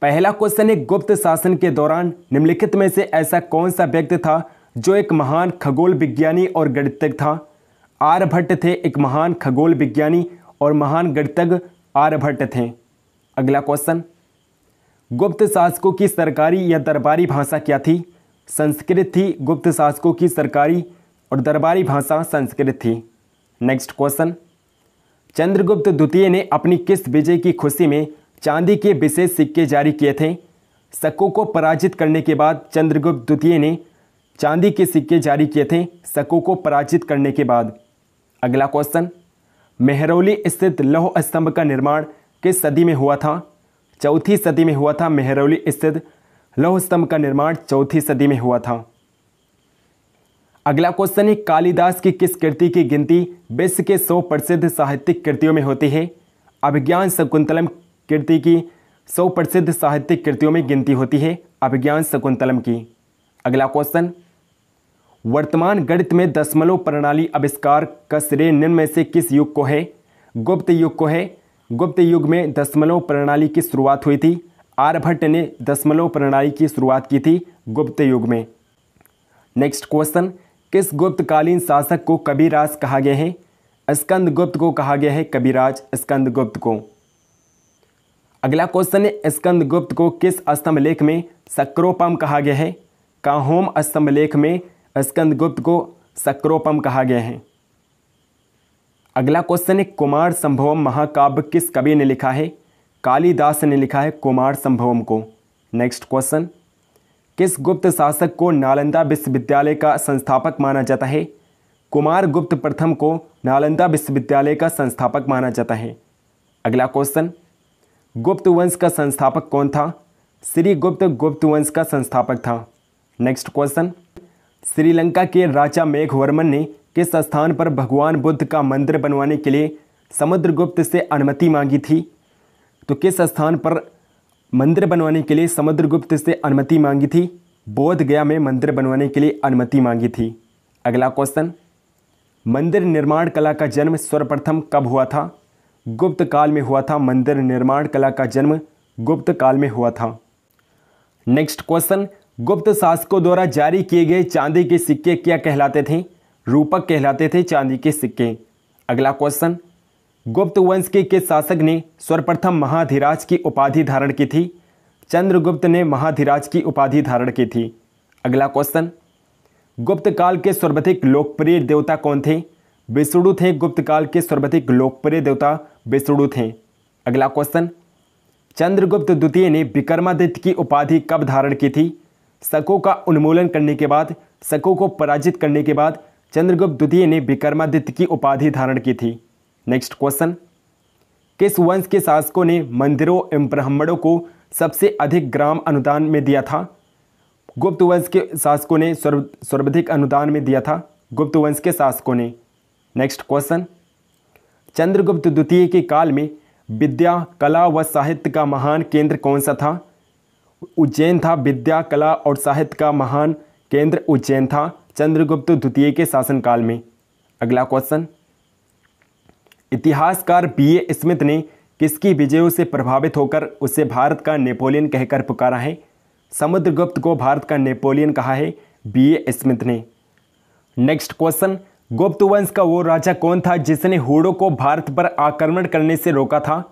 पहला क्वेश्चन है, गुप्त शासन के दौरान निम्नलिखित में से ऐसा कौन सा व्यक्ति था जो एक महान खगोल विज्ञानी और गणितज्ञ था? आर्यभट्ट थे एक महान खगोल विज्ञानी और महान गणितज्ञ आर्यभट्ट थे। अगला क्वेश्चन, गुप्त शासकों की सरकारी या दरबारी भाषा क्या थी? संस्कृत थी। गुप्त शासकों की सरकारी और दरबारी भाषा संस्कृत थी। नेक्स्ट क्वेश्चन, चंद्रगुप्त द्वितीय ने अपनी किस विजय की खुशी में चांदी के विशेष सिक्के जारी किए थे? शकों को पराजित करने के बाद चंद्रगुप्त द्वितीय ने चांदी के सिक्के जारी किए थे, शकों को पराजित करने के बाद। अगला क्वेश्चन, मेहरौली स्थित लौह स्तंभ का निर्माण किस सदी में हुआ था? चौथी सदी में हुआ था। मेहरौली स्थित लौह स्तंभ का निर्माण चौथी सदी में हुआ था। अगला क्वेश्चन है, कालिदास की किस कृति की गिनती विश्व के 100 प्रसिद्ध साहित्यिक कृतियों में होती है? अभिज्ञान शकुंतलम कृति की 100 प्रसिद्ध साहित्यिक कृतियों में गिनती होती है, अभिज्ञान शकुंतलम की। अगला क्वेश्चन, वर्तमान गणित में दशमलव प्रणाली आविष्कार का श्रेय निम्न में से किस युग को है? गुप्त युग को है। गुप्त युग में दशमलव प्रणाली की शुरुआत हुई थी। आर्यभट्ट ने दशमलव प्रणाली की शुरुआत की थी गुप्त युग में। नेक्स्ट क्वेश्चन, किस गुप्तकालीन शासक को कविराज कहा गया है? स्कंदगुप्त को कहा गया है कविराज, स्कंदगुप्त को। अगला क्वेश्चन है, स्कंदगुप्त को किस स्तंभलेख में सक्रोपम कहा गया है? काहोम स्तंभलेख में स्कंदगुप्त को सक्रोपम कहा गया है। अगला क्वेश्चन है, कुमार संभवम महाकाव्य किस कवि ने लिखा है? कालिदास ने लिखा है कुमार संभवम को। नेक्स्ट क्वेश्चन, किस गुप्त शासक को नालंदा विश्वविद्यालय का संस्थापक माना जाता है? कुमार गुप्त प्रथम को नालंदा विश्वविद्यालय का संस्थापक माना जाता है। अगला क्वेश्चन, गुप्त वंश का संस्थापक कौन था? श्रीगुप्त गुप्त वंश का संस्थापक था। नेक्स्ट क्वेश्चन, श्रीलंका के राजा मेघवर्मन ने किस स्थान पर भगवान बुद्ध का मंदिर बनवाने के लिए समुद्रगुप्त से अनुमति मांगी थी? तो किस स्थान पर मंदिर बनवाने के लिए समुद्रगुप्त से अनुमति मांगी थी? बोध गया में मंदिर बनवाने के लिए अनुमति मांगी थी। अगला क्वेश्चन, मंदिर निर्माण कला का जन्म सर्वप्रथम कब हुआ था? गुप्त काल में हुआ था। मंदिर निर्माण कला का जन्म गुप्त काल में हुआ था। नेक्स्ट क्वेश्चन, गुप्त शासकों द्वारा जारी किए गए चांदी के सिक्के क्या कहलाते थे? रूपक कहलाते थे चांदी के सिक्के। अगला क्वेश्चन, गुप्त वंश के किस शासक ने सर्वप्रथम महाधिराज की उपाधि धारण की थी? चंद्रगुप्त ने महाधिराज की उपाधि धारण की थी। अगला क्वेश्चन, गुप्त काल के सर्वाधिक लोकप्रिय देवता कौन थे? विष्णु थे। गुप्त काल के सर्वाधिक लोकप्रिय देवता विष्णु थे। अगला क्वेश्चन, चंद्रगुप्त द्वितीय ने विक्रमादित्य की उपाधि कब धारण की थी? शकों का उन्मूलन करने के बाद, शकों को पराजित करने के बाद चंद्रगुप्त द्वितीय ने विक्रमादित्य की उपाधि धारण की थी। नेक्स्ट क्वेश्चन, किस वंश के शासकों ने मंदिरों एवं ब्राह्मणों को सबसे अधिक ग्राम अनुदान में दिया था? गुप्त वंश के शासकों ने सर्वाधिक अनुदान में दिया था, गुप्त वंश के शासकों ने। नेक्स्ट क्वेश्चन, चंद्रगुप्त द्वितीय के काल में विद्या, कला व साहित्य का महान केंद्र कौन सा था? उज्जैन था। विद्या, कला और साहित्य का महान केंद्र उज्जैन था चंद्रगुप्त द्वितीय के शासनकाल में। अगला क्वेश्चन, इतिहासकार बीए स्मिथ ने किसकी विजयों से प्रभावित होकर उसे भारत का नेपोलियन कहकर पुकारा है? समुद्रगुप्त को भारत का नेपोलियन कहा है बीए स्मिथ ने। नेक्स्ट क्वेश्चन, गुप्त वंश का वो राजा कौन था जिसने हूणों को भारत पर आक्रमण करने से रोका था?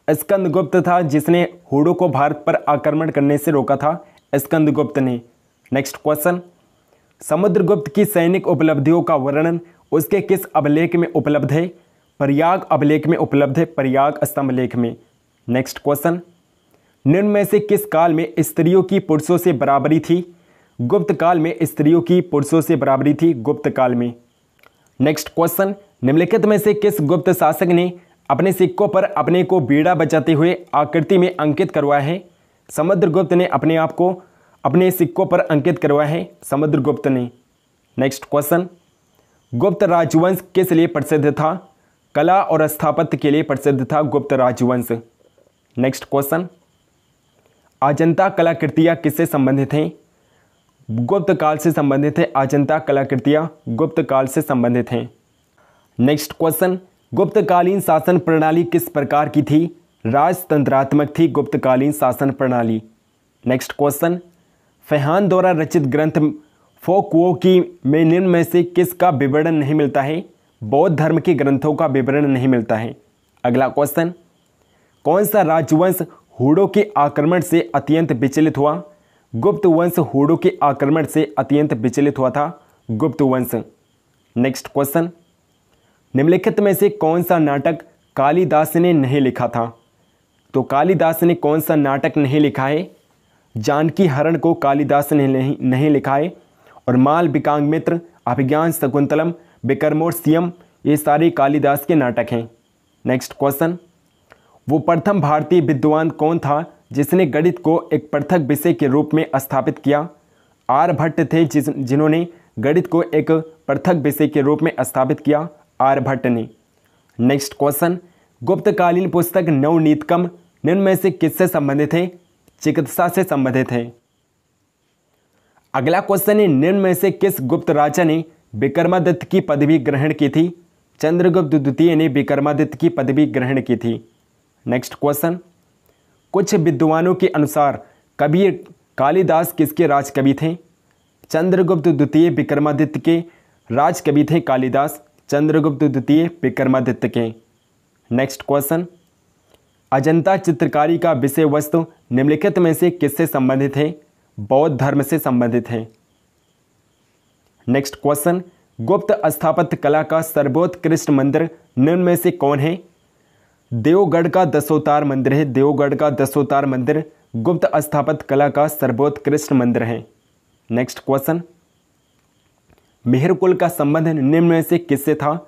स्कंदगुप्त था जिसने हूणों को भारत पर आक्रमण करने से रोका था, स्कंदगुप्त ने। नेक्स्ट क्वेश्चन, समुद्रगुप्त की सैनिक उपलब्धियों का वर्णन उसके किस अभिलेख में उपलब्ध है? प्रयाग अभिलेख में उपलब्ध है, प्रयाग स्तंभलेख में। नेक्स्ट क्वेश्चन, निम्न में से किस काल में स्त्रियों की पुरुषों से बराबरी थी? गुप्त काल में स्त्रियों की पुरुषों से बराबरी थी, गुप्त काल में। नेक्स्ट क्वेश्चन, निम्नलिखित में से किस गुप्त शासक ने अपने सिक्कों पर अपने को बीड़ा बजाते हुए आकृति में अंकित करवाया है? समुद्रगुप्त ने अपने आप को अपने सिक्कों पर अंकित करवाया है, समुद्रगुप्त ने। नेक्स्ट क्वेश्चन, गुप्त राजवंश किस लिए प्रसिद्ध था? कला और स्थापत्य के लिए प्रसिद्ध था गुप्त राजवंश। नेक्स्ट क्वेश्चन, अजंता कलाकृतियाँ किससे संबंधित हैं? गुप्त काल से संबंधित है। अजंता कलाकृतियाँ गुप्त काल से संबंधित हैं। नेक्स्ट क्वेश्चन, गुप्तकालीन शासन प्रणाली किस प्रकार की थी? राजतंत्रात्मक थी गुप्तकालीन शासन प्रणाली। नेक्स्ट क्वेश्चन, फैहान द्वारा रचित ग्रंथ फोकवो की में निम्न में से किसका विवरण नहीं मिलता है? बौद्ध धर्म के ग्रंथों का विवरण नहीं मिलता है। अगला क्वेश्चन, कौन सा राजवंश हूणों के आक्रमण से अत्यंत विचलित हुआ? गुप्त वंश हूणों के आक्रमण से अत्यंत विचलित हुआ था, गुप्त वंश। नेक्स्ट क्वेश्चन, निम्नलिखित में से कौन सा नाटक कालिदास ने नहीं लिखा था? तो कालिदास ने कौन सा नाटक नहीं लिखा है? जानकी हरण को कालिदास ने नहीं लिखा है, और मालविकाग्निमित्र, अभिज्ञान शकुंतलम, विक्रमोर्वशीयम, ये सारे कालिदास के नाटक हैं। नेक्स्ट क्वेश्चन, वो प्रथम भारतीय विद्वान कौन था जिसने गणित को एक पृथक विषय के रूप में स्थापित किया? आर्यभट्ट थे जिन्होंने गणित को एक पृथक विषय के रूप में स्थापित किया, आर्यभट्ट ने। नेक्स्ट क्वेश्चन, गुप्तकालीन पुस्तक नवनीतकम निम्न में से किससे संबंधित है? चिकित्सा से संबंधित है। अगला क्वेश्चन है, निम्न में से किस गुप्त राजा ने विक्रमादित्य की पदवी ग्रहण की थी? चंद्रगुप्त द्वितीय ने विक्रमादित्य की पदवी ग्रहण की थी। नेक्स्ट क्वेश्चन, कुछ विद्वानों के अनुसार कवि कालिदास किसके राजकवि थे? चंद्रगुप्त द्वितीय विक्रमादित्य के राजकवि थे कालिदास, चंद्रगुप्त द्वितीय विक्रमादित्य के। नेक्स्ट क्वेश्चन, अजंता चित्रकारी का विषय वस्तु निम्नलिखित में से किससे संबंधित है? बौद्ध धर्म से संबंधित है। नेक्स्ट क्वेश्चन, गुप्त स्थापत्य कला का सर्वोत्कृष्ट मंदिर निम्न में से कौन है? देवगढ़ का दशोतार मंदिर है, देवगढ़ का दशोतार मंदिर गुप्त स्थापत्य कला का सर्वोत्कृष्ट मंदिर है। नेक्स्ट क्वेश्चन, मेहरकुल का संबंध निम्न में से किससे था?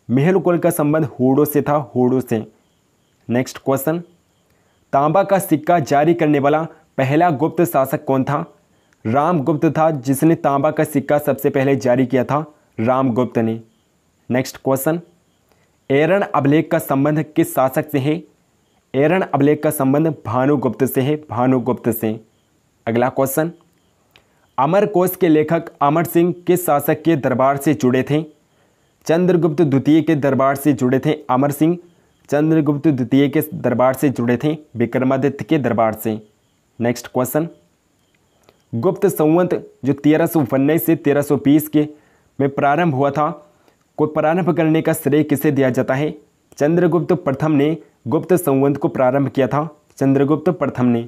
मेहरकुल का संबंध हूणों से था, हूणों से। नेक्स्ट क्वेश्चन, तांबा का सिक्का जारी करने वाला पहला गुप्त शासक कौन था? रामगुप्त था जिसने तांबा का सिक्का सबसे पहले जारी किया था, रामगुप्त ने। नेक्स्ट क्वेश्चन, एरण अभिलेख का संबंध किस शासक से है? एरण अभिलेख का संबंध भानुगुप्त से है, भानुगुप्त से। अगला क्वेश्चन, अमरकोश के लेखक अमर सिंह किस शासक के दरबार से जुड़े थे? चंद्रगुप्त द्वितीय के दरबार से जुड़े थे अमर सिंह, चंद्रगुप्त द्वितीय के दरबार से जुड़े थे, विक्रमादित्य के दरबार से। नेक्स्ट क्वेश्चन, गुप्त संवत जो 1319 से 1320 के में प्रारंभ हुआ था, को प्रारंभ करने का श्रेय किसे दिया जाता है? चंद्रगुप्त प्रथम ने गुप्त संवत को प्रारंभ किया था, चंद्रगुप्त प्रथम ने।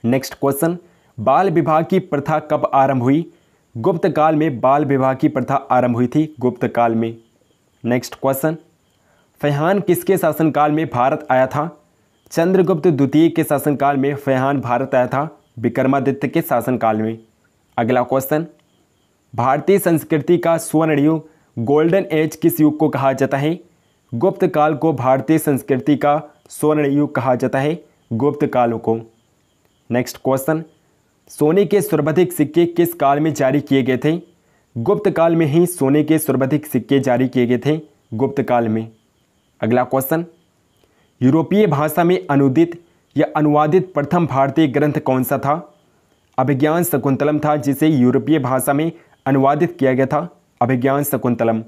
नेक्स्ट क्वेश्चन, बाल विवाह की प्रथा कब आरंभ हुई? गुप्त काल में बाल विवाह की प्रथा आरंभ हुई थी, गुप्त काल में। नेक्स्ट क्वेश्चन, फैहान किसके शासनकाल में भारत आया था? चंद्रगुप्त द्वितीय के शासनकाल में फैहान भारत आया था, विक्रमादित्य के शासनकाल में। अगला क्वेश्चन, भारतीय संस्कृति का स्वर्ण युग गोल्डन एज किस युग को कहा जाता है? गुप्त काल को भारतीय संस्कृति का स्वर्ण युग कहा जाता है, गुप्त काल को। नेक्स्ट क्वेश्चन, सोने के सर्वाधिक सिक्के किस काल में जारी किए गए थे? गुप्त काल में ही सोने के सर्वाधिक सिक्के जारी किए गए थे, गुप्त काल में। अगला क्वेश्चन, यूरोपीय भाषा में अनुदित या अनुवादित प्रथम भारतीय ग्रंथ कौन सा था? अभिज्ञान शकुंतलम था जिसे यूरोपीय भाषा में अनुवादित किया गया था, अभिज्ञान शकुंतलम।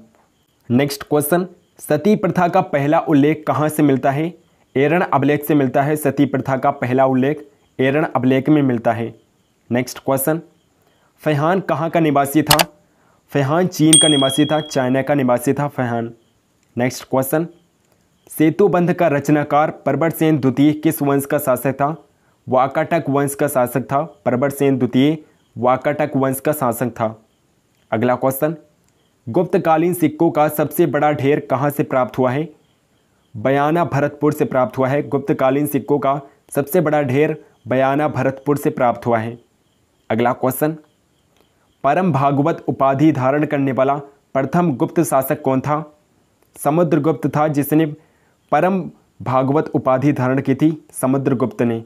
नेक्स्ट क्वेश्चन, सती प्रथा का पहला उल्लेख कहाँ से मिलता है? एरण अभिलेख से मिलता है, सती प्रथा का पहला उल्लेख एरण अभिलेख में मिलता है। नेक्स्ट क्वेश्चन, फैहान कहाँ का निवासी था? फैहान चीन का निवासी था, चाइना का निवासी था फैहान। नेक्स्ट क्वेश्चन, सेतुबंध का रचनाकार प्रबरसेन द्वितीय किस वंश का शासक था? वाकाटक वंश का शासक था, प्रबरसेन द्वितीय वाकाटक वंश का शासक था। अगला क्वेश्चन, गुप्तकालीन सिक्कों का सबसे बड़ा ढेर कहाँ से प्राप्त हुआ है? बयाना भरतपुर से प्राप्त हुआ है। गुप्तकालीन सिक्कों का सबसे बड़ा ढेर बयाना भरतपुर से प्राप्त हुआ है। अगला क्वेश्चन, परम भागवत उपाधि धारण करने वाला प्रथम गुप्त शासक कौन था? समुद्रगुप्त था जिसने परम भागवत उपाधि धारण की थी, समुद्रगुप्त ने।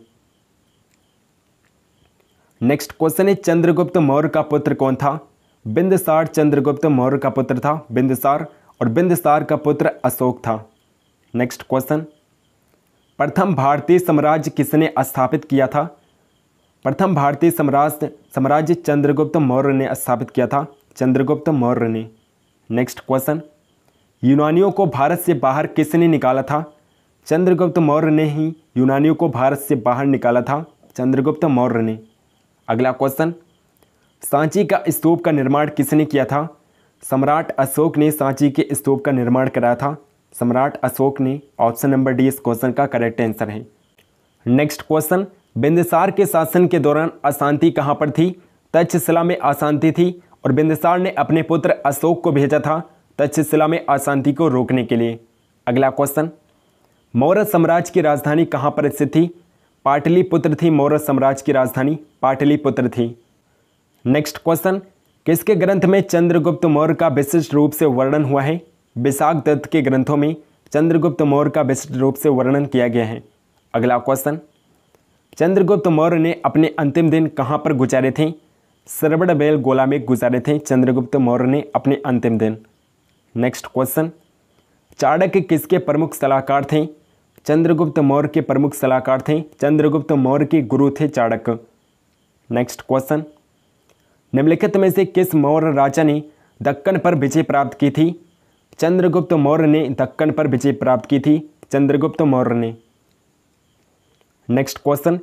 नेक्स्ट क्वेश्चन है, चंद्रगुप्त मौर्य का पुत्र कौन था? बिंदुसार चंद्रगुप्त मौर्य का पुत्र था, बिंदुसार, और बिंदुसार का पुत्र अशोक था। नेक्स्ट क्वेश्चन, प्रथम भारतीय साम्राज्य किसने स्थापित किया था? प्रथम भारतीय साम्राज्य चंद्रगुप्त मौर्य ने स्थापित किया था, चंद्रगुप्त मौर्य ने। नेक्स्ट क्वेश्चन, यूनानियों को भारत से बाहर किसने निकाला था? चंद्रगुप्त मौर्य ने ही यूनानियों को भारत से बाहर निकाला था। चंद्रगुप्त मौर्य ने। अगला क्वेश्चन, सांची का स्तूप का निर्माण किसने किया था? सम्राट अशोक ने सांची के स्तूप का निर्माण कराया था। सम्राट अशोक ने। ऑप्शन नंबर डी इस क्वेश्चन का करेक्ट आंसर है। नेक्स्ट क्वेश्चन, बिंदुसार के शासन के दौरान अशांति कहाँ पर थी? तक्षशिला में अशांति थी और बिंदुसार ने अपने पुत्र अशोक को भेजा था तक्षशिला में अशांति को रोकने के लिए। अगला क्वेश्चन, मौर्य साम्राज्य की राजधानी कहाँ पर स्थित थी? पाटलिपुत्र थी मौर्य साम्राज्य की राजधानी, पाटलिपुत्र थी। नेक्स्ट क्वेश्चन, किसके ग्रंथ में चंद्रगुप्त मौर्य का विशिष्ट रूप से वर्णन हुआ है? विशाख दत्त के ग्रंथों में चंद्रगुप्त मौर्य का विशिष्ट रूप से वर्णन किया गया है। अगला क्वेश्चन, चंद्रगुप्त मौर्य ने अपने अंतिम दिन कहाँ पर गुजारे थे? श्रवणबेल गोला में गुजारे थे चंद्रगुप्त मौर्य ने अपने अंतिम दिन। नेक्स्ट क्वेश्चन, चाणक्य किसके प्रमुख सलाहकार थे? चंद्रगुप्त मौर्य के प्रमुख सलाहकार थे। चंद्रगुप्त मौर्य के गुरु थे चाणक्य। नेक्स्ट क्वेश्चन, निम्नलिखित में से किस मौर्य राजा ने दक्कन पर विजय प्राप्त की थी? चंद्रगुप्त मौर्य ने दक्कन पर विजय प्राप्त की थी। चंद्रगुप्त मौर्य ने। नेक्स्ट क्वेश्चन,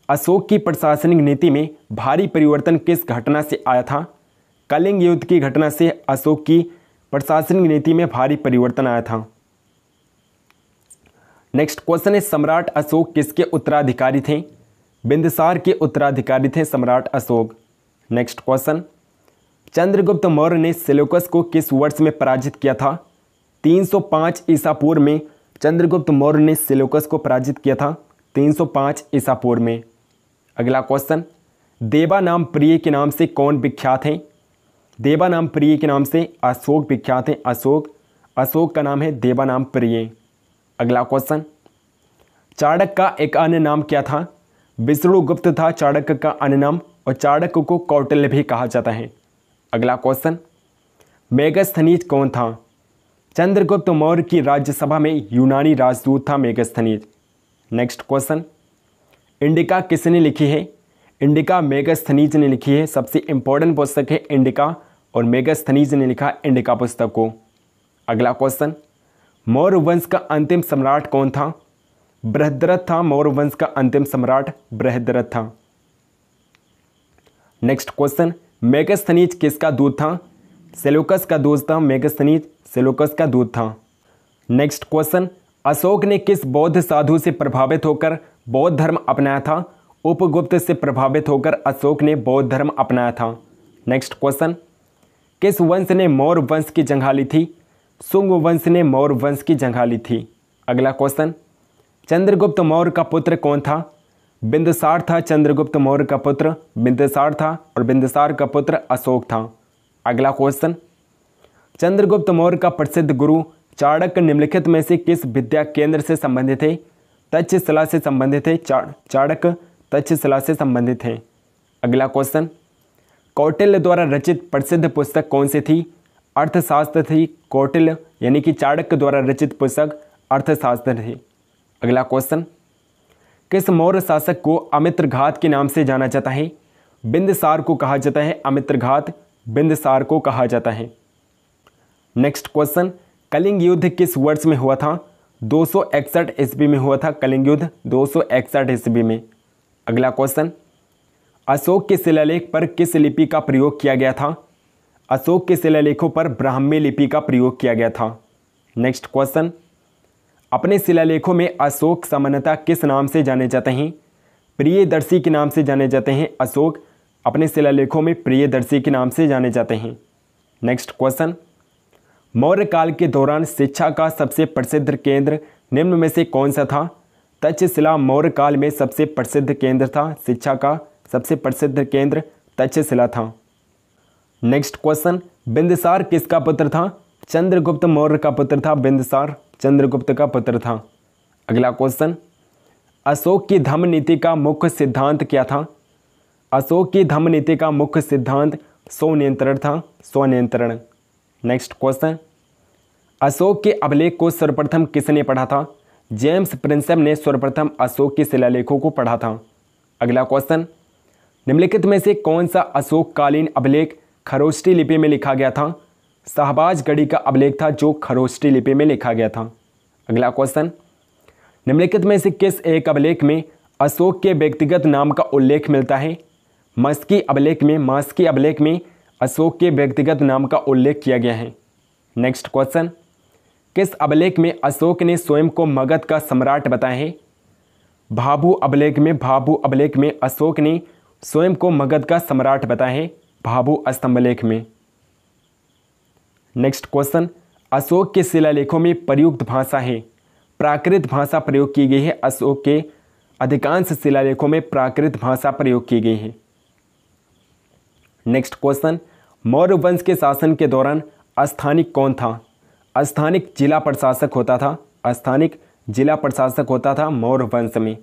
अशोक की प्रशासनिक नीति में भारी परिवर्तन किस घटना से आया था? कलिंग युद्ध की घटना से अशोक की प्रशासनिक नीति में भारी परिवर्तन आया था। नेक्स्ट क्वेश्चन है, सम्राट अशोक किसके उत्तराधिकारी थे? बिंदुसार के उत्तराधिकारी थे सम्राट अशोक। नेक्स्ट क्वेश्चन, चंद्रगुप्त मौर्य ने सेल्यूकस को किस वर्ष में पराजित किया था? 305 ईसा पूर्व में चंद्रगुप्त मौर्य ने सेल्यूकस को पराजित किया था। 305 ईसा पूर्व में। अगला क्वेश्चन, देवा नाम प्रिय के नाम से कौन विख्यात है? देवा नाम प्रिय के नाम से अशोक विख्यात है। अशोक का नाम है देवा नाम प्रिय। अगला क्वेश्चन, चाणक्य का एक अन्य नाम क्या था? विष्णुगुप्त था चाणक्य का अन्य नाम और चाणक्य को कौटिल्य भी कहा जाता है। अगला क्वेश्चन, मेगस्थनीज कौन था? चंद्रगुप्त मौर्य की राज्यसभा में यूनानी राजदूत था मेगस्थनीज। नेक्स्ट क्वेश्चन, इंडिका किसने लिखी है? इंडिका मेगस्थनीज ने लिखी है। सबसे इंपॉर्टेंट पुस्तक है इंडिका और मेगस्थनीज ने लिखा इंडिका पुस्तक को। अगला क्वेश्चन, मौर्य वंश का अंतिम सम्राट कौन था? बृहद्रथ था मौर्य वंश का अंतिम सम्राट बृहद्रथ था। नेक्स्ट क्वेश्चन, मेगस्थनीज किसका दूत था? सेल्यूकस का दूत था मेगस्थनीज, सेल्यूकस का दूत था। नेक्स्ट क्वेश्चन, अशोक ने किस बौद्ध साधु से प्रभावित होकर बौद्ध धर्म अपनाया था? उपगुप्त से प्रभावित होकर अशोक ने बौद्ध धर्म अपनाया था। नेक्स्ट क्वेश्चन, किस वंश ने मौर्य वंश की जगह ली थी? शुंग वंश ने मौर्य वंश की जगह ली थी। अगला क्वेश्चन, चंद्रगुप्त मौर्य का पुत्र कौन था? बिंदुसार था चंद्रगुप्त मौर्य का पुत्र बिंदुसार था और बिंदुसार का पुत्र अशोक था। अगला क्वेश्चन, चंद्रगुप्त मौर्य का प्रसिद्ध गुरु चाणक्य निम्नलिखित में से किस विद्या केंद्र से संबंधित थे? तक्षशिला से संबंधित थे। चाणक्य तक्षशिला से संबंधित है। अगला क्वेश्चन, कौटिल्य द्वारा रचित प्रसिद्ध पुस्तक कौन सी थी? अर्थशास्त्र थी। कौटिल्य यानी कि चाणक्य द्वारा रचित पुस्तक अर्थशास्त्र थी। अगला क्वेश्चन, किस मौर्य शासक को अमित्रघात के नाम से जाना जाता है? बिंदुसार को कहा जाता है अमित्रघात, बिंदुसार को कहा जाता है। नेक्स्ट क्वेश्चन, कलिंग युद्ध किस वर्ष में हुआ था? 261 ईस्वी में हुआ था कलिंग युद्ध, 261 ईस्वी में। अगला क्वेश्चन, अशोक के शिलालेख पर किस लिपि का प्रयोग किया गया था? अशोक के शिलालेखों पर ब्राह्मी लिपि का प्रयोग किया गया था। नेक्स्ट क्वेश्चन, अपने शिलालेखों में अशोक सामान्यतः किस नाम से जाने जाते हैं? प्रियदर्शी के नाम से जाने जाते हैं। अशोक अपने शिलालेखों में प्रियदर्शी के नाम से जाने जाते हैं। नेक्स्ट क्वेश्चन, मौर्य काल के दौरान शिक्षा का सबसे प्रसिद्ध केंद्र निम्न में से कौन सा था? तक्षशिला मौर्य काल में सबसे प्रसिद्ध केंद्र था। शिक्षा का सबसे प्रसिद्ध केंद्र तक्षशिला था। नेक्स्ट क्वेश्चन, बिंदुसार किसका पुत्र था? चंद्रगुप्त मौर्य का पुत्र था बिंदुसार, चंद्रगुप्त का पुत्र था। अगला क्वेश्चन, अशोक की धम्म नीति का मुख्य सिद्धांत क्या था? अशोक की धम्म नीति का मुख्य सिद्धांत स्वनियंत्रण था, स्वनियंत्रण। नेक्स्ट क्वेश्चन, अशोक के अभिलेख को सर्वप्रथम किसने पढ़ा था? जेम्स प्रिंसेप ने सर्वप्रथम अशोक के शिलालेखों को पढ़ा था। अगला क्वेश्चन, निम्नलिखित में से कौन सा अशोककालीन अभिलेख खरोष्टी लिपि में लिखा गया था? शाहबाज गढ़ी का अभिलेख था जो खरोष्टी लिपि में लिखा गया था। अगला क्वेश्चन, निम्नलिखित में से किस एक अभिलेख में अशोक के व्यक्तिगत नाम का उल्लेख मिलता है? मस्की अभिलेख में अशोक के व्यक्तिगत नाम का उल्लेख किया गया है। नेक्स्ट क्वेश्चन, किस अभिलेख में अशोक ने स्वयं को मगध का सम्राट बताया है? भाभू अभिलेख में अशोक ने स्वयं को मगध का सम्राट बताया है, भाभू स्तंभलेख में। नेक्स्ट क्वेश्चन, अशोक के शिलालेखों में प्रयुक्त भाषा है, प्राकृत भाषा प्रयोग की गई है। अशोक के अधिकांश शिलालेखों में प्राकृत भाषा प्रयोग की गई है। नेक्स्ट क्वेश्चन, मौर्य वंश के शासन के दौरान स्थानिक कौन था? स्थानिक जिला प्रशासक होता था मौर्य वंश में।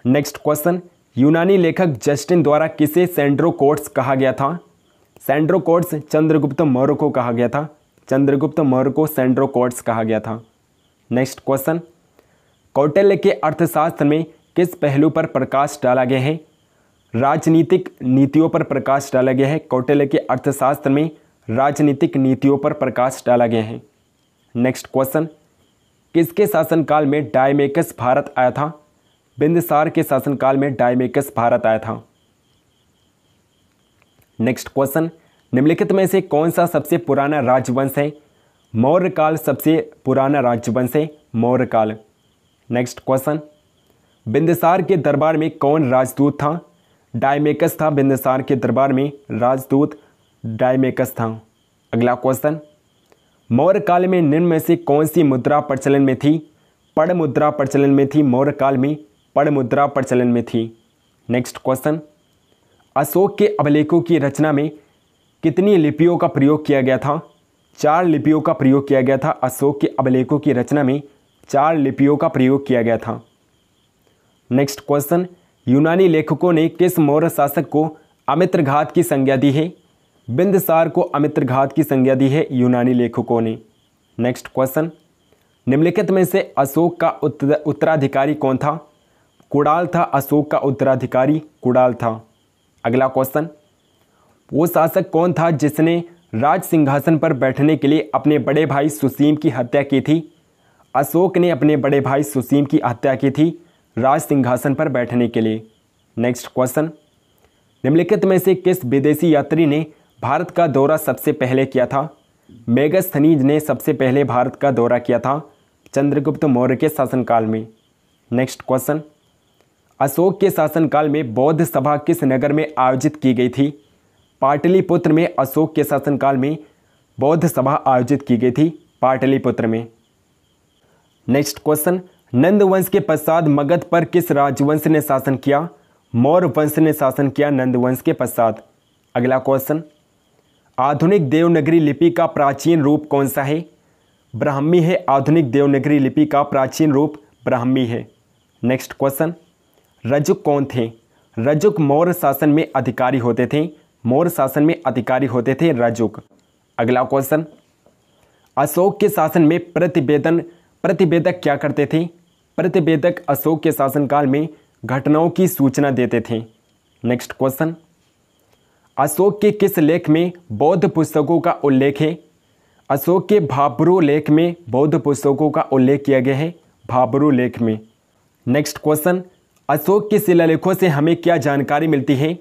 नेक्स्ट क्वेश्चन, यूनानी लेखक जस्टिन द्वारा किसे सेंड्रोकोट्स कहा गया था? सेंड्रोकोट्स चंद्रगुप्त मौर्य को कहा गया था, चंद्रगुप्त मौर्य को सेंड्रोकोट्स कहा गया था। नेक्स्ट क्वेश्चन, कौटिल्य के अर्थशास्त्र में किस पहलू पर प्रकाश डाला गया है? राजनीतिक नीतियों पर प्रकाश डाला गया है। कौटिल्य के अर्थशास्त्र में राजनीतिक नीतियों पर प्रकाश डाला गया है। नेक्स्ट क्वेश्चन, किसके शासनकाल में डायमेकस भारत आया था? बिंदुसार के शासनकाल में डायमेकस भारत आया था। नेक्स्ट क्वेश्चन, निम्नलिखित में से कौन सा सबसे पुराना राजवंश है? मौर्य काल सबसे पुराना राजवंश है, मौर्य काल। नेक्स्ट क्वेश्चन, बिंदुसार के दरबार में कौन राजदूत था? डायमेकस था, बिंदुसार के दरबार में राजदूत डायमेकस था। अगला क्वेश्चन, मौर्य काल में निम्न में से कौन सी मुद्रा प्रचलन में थी? पड़ मुद्रा प्रचलन में थी, मौर्य काल में पड़ मुद्रा प्रचलन में थी। नेक्स्ट क्वेश्चन, अशोक के अभिलेखों की रचना में कितनी लिपियों का प्रयोग किया गया था? 4 लिपियों का प्रयोग किया गया था। अशोक के अभिलेखों की रचना में 4 लिपियों का प्रयोग किया गया था। नेक्स्ट क्वेश्चन, यूनानी लेखकों ने किस मौर्य शासक को अमित्रघात की संज्ञा दी है? बिंदुसार को अमित्रघात की संज्ञा दी है यूनानी लेखकों ने। नेक्स्ट क्वेश्चन, निम्नलिखित में से अशोक का उत्तराधिकारी कौन था? कुणाल था, अशोक का उत्तराधिकारी कुणाल था। अगला क्वेश्चन, वो शासक कौन था जिसने राज सिंहासन पर बैठने के लिए अपने बड़े भाई सुसीम की हत्या की थी? अशोक ने अपने बड़े भाई सुसीम की हत्या की थी राज सिंहासन पर बैठने के लिए। नेक्स्ट क्वेश्चन, निम्नलिखित में से किस विदेशी यात्री ने भारत का दौरा सबसे पहले किया था? मेगस्थनीज ने सबसे पहले भारत का दौरा किया था चंद्रगुप्त मौर्य के शासनकाल में। नेक्स्ट क्वेश्चन, अशोक के शासनकाल में बौद्ध सभा किस नगर में आयोजित की गई थी? पाटलिपुत्र में अशोक के शासनकाल में बौद्ध सभा आयोजित की गई थी, पाटलिपुत्र में। नेक्स्ट क्वेश्चन, नंद वंश के पश्चात मगध पर किस राजवंश ने शासन किया? मौर्य वंश ने शासन किया नंद वंश के पश्चात। अगला क्वेश्चन, आधुनिक देवनागरी लिपि का प्राचीन रूप कौन सा है? ब्राह्मी है, आधुनिक देवनागरी लिपि का प्राचीन रूप ब्राह्मी है। नेक्स्ट क्वेश्चन, रजुक कौन थे? रजुक मौर्य शासन में अधिकारी होते थे, मौर्य शासन में अधिकारी होते थे रजुक। अगला क्वेश्चन, अशोक के शासन में प्रतिवेदक क्या करते थे? प्रतिवेदक अशोक के शासनकाल में घटनाओं की सूचना देते थे। नेक्स्ट क्वेश्चन, अशोक के किस लेख में बौद्ध पुस्तकों का उल्लेख है? अशोक के भाब्रू लेख में बौद्ध पुस्तकों का उल्लेख किया गया है, भाब्रू लेख में। नेक्स्ट क्वेश्चन, अशोक के शिलालेखों से हमें क्या जानकारी मिलती है?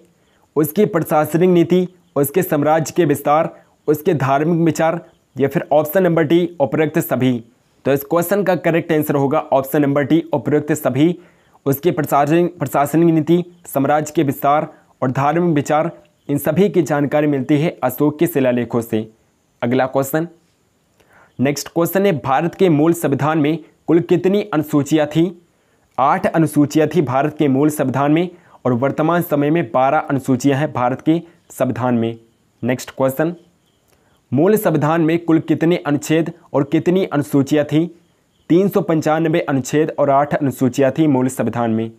उसकी प्रशासनिक नीति, उसके साम्राज्य के विस्तार, उसके धार्मिक विचार, या फिर ऑप्शन नंबर डी उपरोक्त सभी। तो इस क्वेश्चन का करेक्ट आंसर होगा ऑप्शन नंबर डी उपरोक्त सभी। उसकी प्रशासनिक नीति, साम्राज्य के विस्तार और धार्मिक विचार, इन सभी की जानकारी मिलती है अशोक के शिलालेखों से। अगला क्वेश्चन, नेक्स्ट क्वेश्चन है, भारत के मूल संविधान में कुल कितनी अनुसूचियाँ थी? 8 अनुसूचियाँ थी भारत के मूल संविधान में, और वर्तमान समय में 12 अनुसूचियाँ हैं भारत के संविधान में। नेक्स्ट क्वेश्चन, मूल संविधान में कुल कितने अनुच्छेद और कितनी अनुसूचियाँ थी? 395 अनुच्छेद और 8 अनुसूचियाँ थी मूल संविधान में।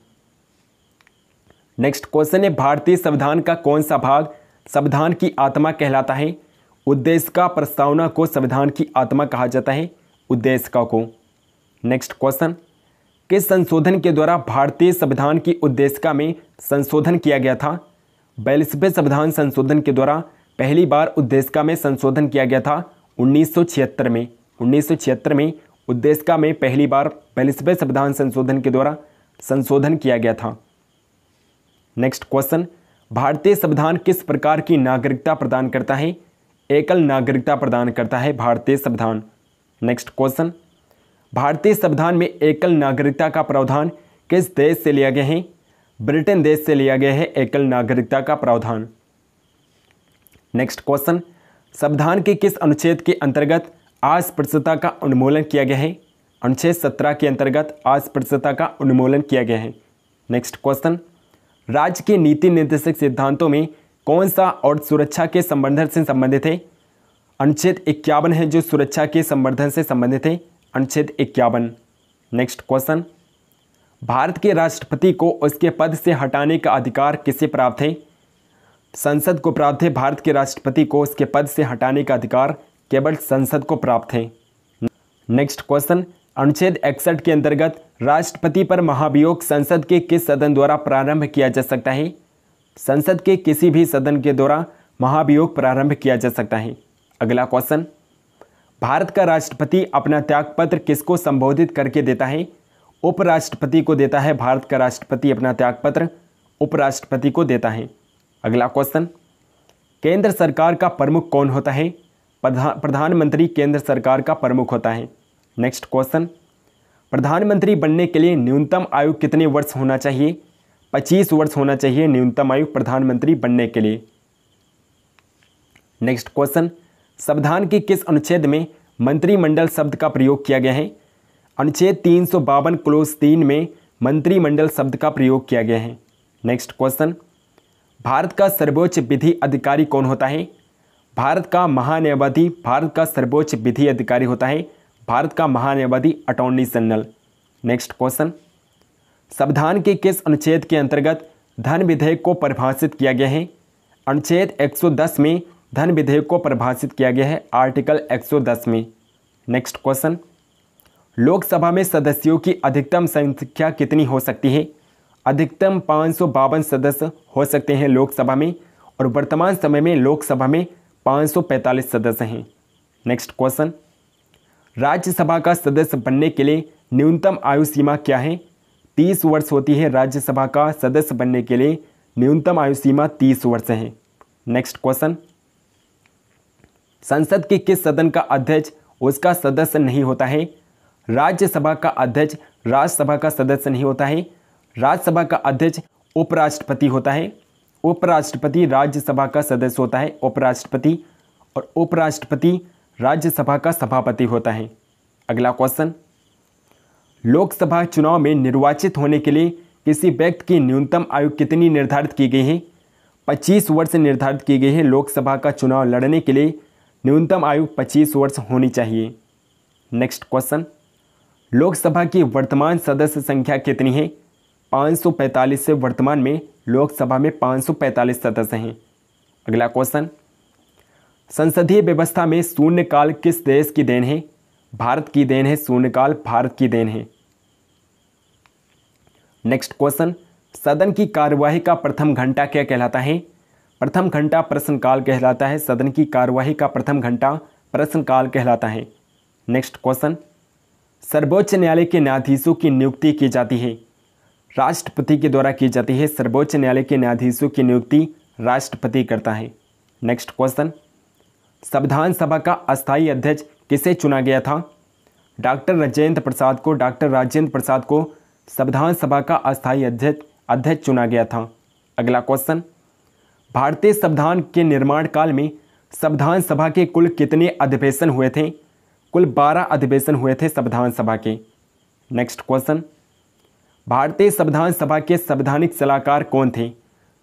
नेक्स्ट क्वेश्चन है, भारतीय संविधान का कौन सा भाग संविधान की आत्मा कहलाता है? उद्देशिका प्रस्तावना को संविधान की आत्मा कहा जाता है, उद्देशिका को। नेक्स्ट क्वेश्चन, किस संशोधन के द्वारा भारतीय संविधान की उद्देशिका में संशोधन किया गया था? 42वें संविधान संशोधन के द्वारा पहली बार उद्देशिका में संशोधन किया गया था 1976 में। 1976 में उद्देशिका में पहली बार 42वें संविधान संशोधन के द्वारा संशोधन किया गया था। नेक्स्ट क्वेश्चन, भारतीय संविधान किस प्रकार की नागरिकता प्रदान करता है? एकल नागरिकता प्रदान करता है भारतीय संविधान। नेक्स्ट क्वेश्चन, भारतीय संविधान में एकल नागरिकता का प्रावधान किस देश से लिया गया है? ब्रिटेन देश से लिया गया है एकल नागरिकता का प्रावधान। नेक्स्ट क्वेश्चन, संविधान के किस अनुच्छेद के अंतर्गत अस्पृश्यता का उन्मूलन किया गया है? अनुच्छेद 17 के अंतर्गत अस्पृश्यता का उन्मूलन किया गया है। नेक्स्ट क्वेश्चन, राज्य के नीति निर्देशक सिद्धांतों में कौन सा और सुरक्षा के संवर्धन से संबंधित है? अनुच्छेद 51 है जो सुरक्षा के संवर्धन से संबंधित है, अनुच्छेद 51। नेक्स्ट क्वेश्चन, भारत के राष्ट्रपति को उसके पद से हटाने का अधिकार किसे प्राप्त है? संसद को प्राप्त है। भारत के राष्ट्रपति को उसके पद से हटाने का अधिकार केवल संसद को प्राप्त है। नेक्स्ट क्वेश्चन, अनुच्छेद 61 के अंतर्गत राष्ट्रपति पर महाभियोग संसद के किस सदन द्वारा प्रारंभ किया जा सकता है? संसद के किसी भी सदन के द्वारा महाभियोग प्रारंभ किया जा सकता है। अगला क्वेश्चन, भारत का राष्ट्रपति अपना त्यागपत्र किसको संबोधित करके देता है? उपराष्ट्रपति को देता है। भारत का राष्ट्रपति अपना त्यागपत्र उपराष्ट्रपति को देता है। अगला क्वेश्चन, केंद्र सरकार का प्रमुख कौन होता है? प्रधानमंत्री केंद्र सरकार का प्रमुख होता है। नेक्स्ट क्वेश्चन, प्रधानमंत्री बनने के लिए न्यूनतम आयु कितने वर्ष होना चाहिए? 25 वर्ष होना चाहिए न्यूनतम आयु प्रधानमंत्री बनने के लिए। नेक्स्ट क्वेश्चन, संविधान के किस अनुच्छेद में मंत्रिमंडल शब्द का प्रयोग किया गया है? अनुच्छेद 352 क्लोज 3 में मंत्रिमंडल शब्द का प्रयोग किया गया है। नेक्स्ट क्वेश्चन, भारत का सर्वोच्च विधि अधिकारी कौन होता है? भारत का महान्यायवादी भारत का सर्वोच्च विधि अधिकारी होता है। भारत का महान्यायवादी अटॉर्नी जनरल। नेक्स्ट क्वेश्चन, संविधान के किस अनुच्छेद के अंतर्गत धन विधेयक को परिभाषित किया गया है? अनुच्छेद 110 में धन विधेयक को परिभाषित किया गया है, आर्टिकल 110 में। नेक्स्ट क्वेश्चन, लोकसभा में सदस्यों की अधिकतम संख्या कितनी हो सकती है? अधिकतम 552 सदस्य हो सकते हैं लोकसभा में, और वर्तमान समय में लोकसभा में 545 सदस्य हैं। नेक्स्ट क्वेश्चन, राज्यसभा का सदस्य बनने के लिए न्यूनतम आयु सीमा क्या है? 30 वर्ष होती है। राज्यसभा का सदस्य बनने के लिए न्यूनतम आयु सीमा 30 वर्ष है। नेक्स्ट क्वेश्चन, संसद के किस सदन का अध्यक्ष उसका सदस्य नहीं होता है? राज्यसभा का अध्यक्ष राज्यसभा का सदस्य नहीं होता है। राज्यसभा का अध्यक्ष उपराष्ट्रपति होता है। उपराष्ट्रपति राज्यसभा का सदस्य होता है, उपराष्ट्रपति, और उपराष्ट्रपति राज्यसभा का सभापति होता है। अगला क्वेश्चन, लोकसभा चुनाव में निर्वाचित होने के लिए किसी व्यक्ति की न्यूनतम आयु कितनी निर्धारित की गई है? 25 वर्ष निर्धारित की गई है। लोकसभा का चुनाव लड़ने के लिए न्यूनतम आयु 25 वर्ष होनी चाहिए। नेक्स्ट क्वेश्चन, लोकसभा की वर्तमान सदस्य संख्या कितनी है? 545 से वर्तमान में लोकसभा में 545 सदस्य हैं। अगला क्वेश्चन, संसदीय व्यवस्था में शून्यकाल किस देश की देन है? भारत की देन है। शून्यकाल भारत की देन है। नेक्स्ट क्वेश्चन, सदन की कार्यवाही का प्रथम घंटा क्या कहलाता है? प्रथम घंटा प्रश्नकाल कहलाता है। सदन की कार्यवाही का प्रथम घंटा प्रश्नकाल कहलाता है। नेक्स्ट क्वेश्चन, सर्वोच्च न्यायालय के न्यायाधीशों की नियुक्ति की जाती है? राष्ट्रपति के द्वारा की जाती है। सर्वोच्च न्यायालय के न्यायाधीशों की नियुक्ति राष्ट्रपति करता है। नेक्स्ट क्वेश्चन, संविधान सभा का अस्थायी अध्यक्ष किसे चुना गया था? डॉक्टर राजेंद्र प्रसाद को। डॉक्टर राजेंद्र प्रसाद को संविधान सभा का अस्थायी अध्यक्ष चुना गया था। अगला क्वेश्चन, भारतीय संविधान के निर्माण काल में संविधान सभा के कुल कितने अधिवेशन हुए थे? कुल 12 अधिवेशन हुए थे संविधान सभा के। नेक्स्ट क्वेश्चन, भारतीय संविधान सभा के संवैधानिक सलाहकार कौन थे?